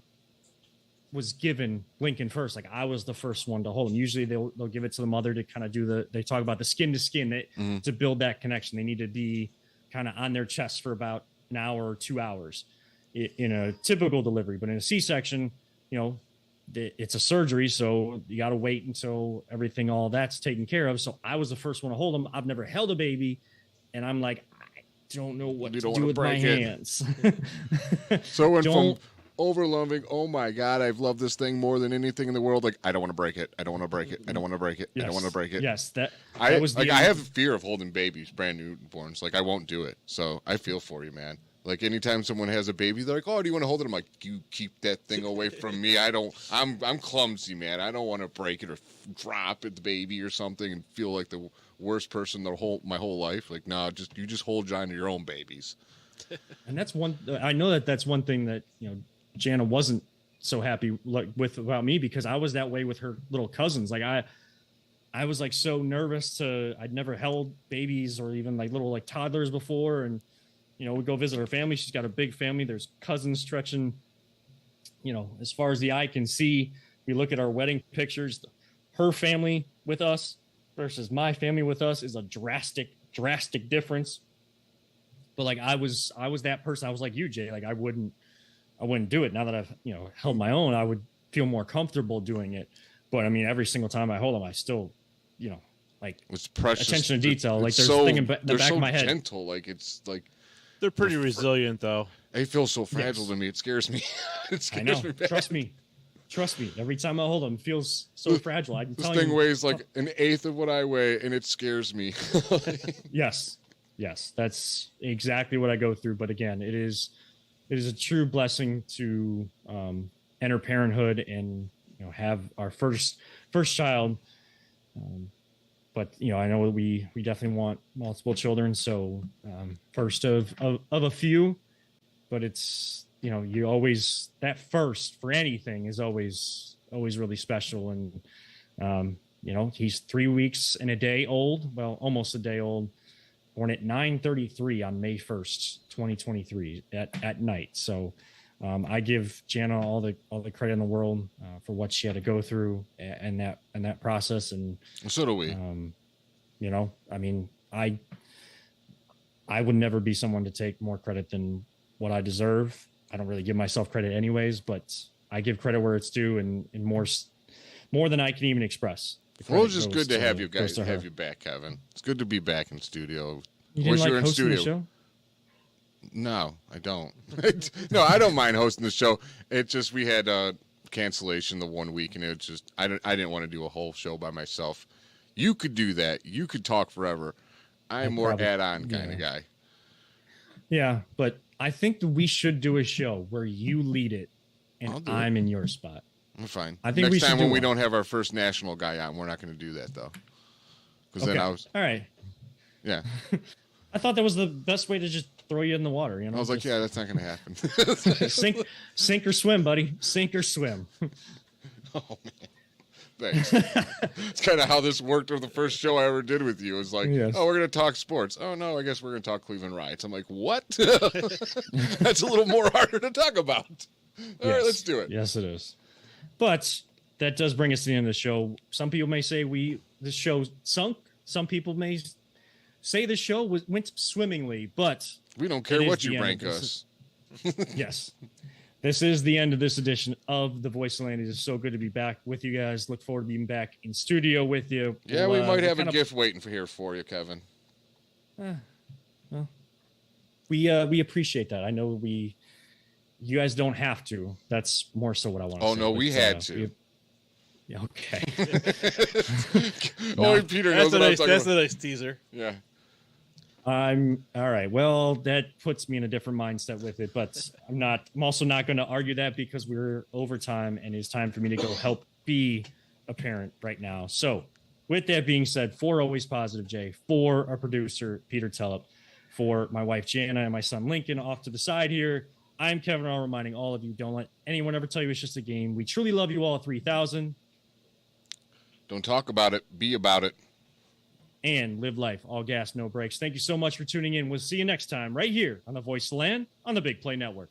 was given Lincoln first. Like I was the first one to hold him. Usually they'll give it to the mother to kind of do they talk about the skin to skin to build that connection. They need to be kind of on their chest for about an hour or 2 hours in a typical delivery. But in a C-section, it's a surgery, so you got to wait until all that's taken care of. So I was the first one to hold him. I've never held a baby, and I'm like, I don't know what to do with my hands. So went from overloving, oh my God, I've loved this thing more than anything in the world. Like, I don't want to break it. I don't want to break it. I don't want to break it. Yes. I don't want to break it. Yes, I have a fear of holding babies, brand newborns. Like, I won't do it. So I feel for you, man. Like anytime someone has a baby, they're like, "Oh, do you want to hold it?" I'm like, "You keep that thing away from me. I'm clumsy, man. I don't want to break it or drop it, the baby or something, and feel like the worst person my whole life. Like, no, you just hold on to your own babies." And that's one. I know that's one thing that Jana wasn't so happy with about me, because I was that way with her little cousins. Like I was like so nervous I'd never held babies or even like little like toddlers before, and we go visit her family. She's got a big family. There's cousins stretching, as far as the eye can see. We look at our wedding pictures. Her family with us versus my family with us is a drastic difference. But like I was that person. I was like you, Jay. Like I wouldn't do it. Now that I've held my own, I would feel more comfortable doing it. But I mean, every single time I hold them, I still, like it's precious attention to detail. Like there's so, a thing in the back of my head. Gentle, like it's like. They're pretty resilient, though. They feel so fragile to me. It scares me. It scares me bad. Trust me. Every time I hold them, it feels so fragile. This thing weighs like an eighth of what I weigh, and it scares me. Yes, that's exactly what I go through. But again, it is a true blessing to enter parenthood and have our first child. But I know we definitely want multiple children, so first of a few. But it's you always, that first for anything is always really special. And, he's 3 weeks and a day old. Well, almost a day old, born at 9:33 on May 1st, 2023 at night. So, I give Jana all the credit in the world for what she had to go through and that process. And so do we. I would never be someone to take more credit than what I deserve. I don't really give myself credit anyways, but I give credit where it's due and more than I can even express. Well, it's just good to have you guys have you back, Kevin. It's good to be back in studio. You didn't like hosting the show? No, I don't. No, I don't mind hosting the show. It's just we had a cancellation the 1 week, and it was just I didn't want to do a whole show by myself. You could do that. You could talk forever. I'm more add-on kind of guy. Yeah, but I think that we should do a show where you lead it and I'm in your spot. I'm fine. I think next time when we don't have our first national guy on, we're not going to do that though. Because then all right. Yeah. I thought that was the best way to just throw you in the water. I was like, yeah, that's not going to happen. sink or swim, buddy. Sink or swim. Oh man. Thanks. It's kind of how this worked with the first show I ever did with you. It was like, oh, we're going to talk sports. Oh, no, I guess we're going to talk Cleveland Riots. I'm like, what? That's a little more harder to talk about. All right, let's do it. Yes, it is. But that does bring us to the end of the show. Some people may say this show sunk. Some people may say the show went swimmingly, but we don't care what you rank us. Yes. This is the end of this edition of The Voice of Land. It is so good to be back with you guys. Look forward to being back in studio with you. Yeah, we might have a gift waiting here for you, Kevin. Well, we appreciate that. I know you guys don't have to. That's more so what I want to say. Oh, no, we had to. Yeah, okay. Peter knows what I'm talking about. That's a nice teaser. Yeah. I'm all right. Well, that puts me in a different mindset with it, but I'm also not going to argue that because we're overtime and it's time for me to go help be a parent right now. So with that being said, for Always Positive Jay, for our producer, Peter Tellep, for my wife, Jana, and my son, Lincoln, off to the side here, I'm Kevin Arnold, reminding all of you, don't let anyone ever tell you it's just a game. We truly love you all, 3,000. Don't talk about it. Be about it. And live life, all gas, no brakes. Thank you so much for tuning in. We'll see you next time right here on The Voice of Land on the Big Play Network.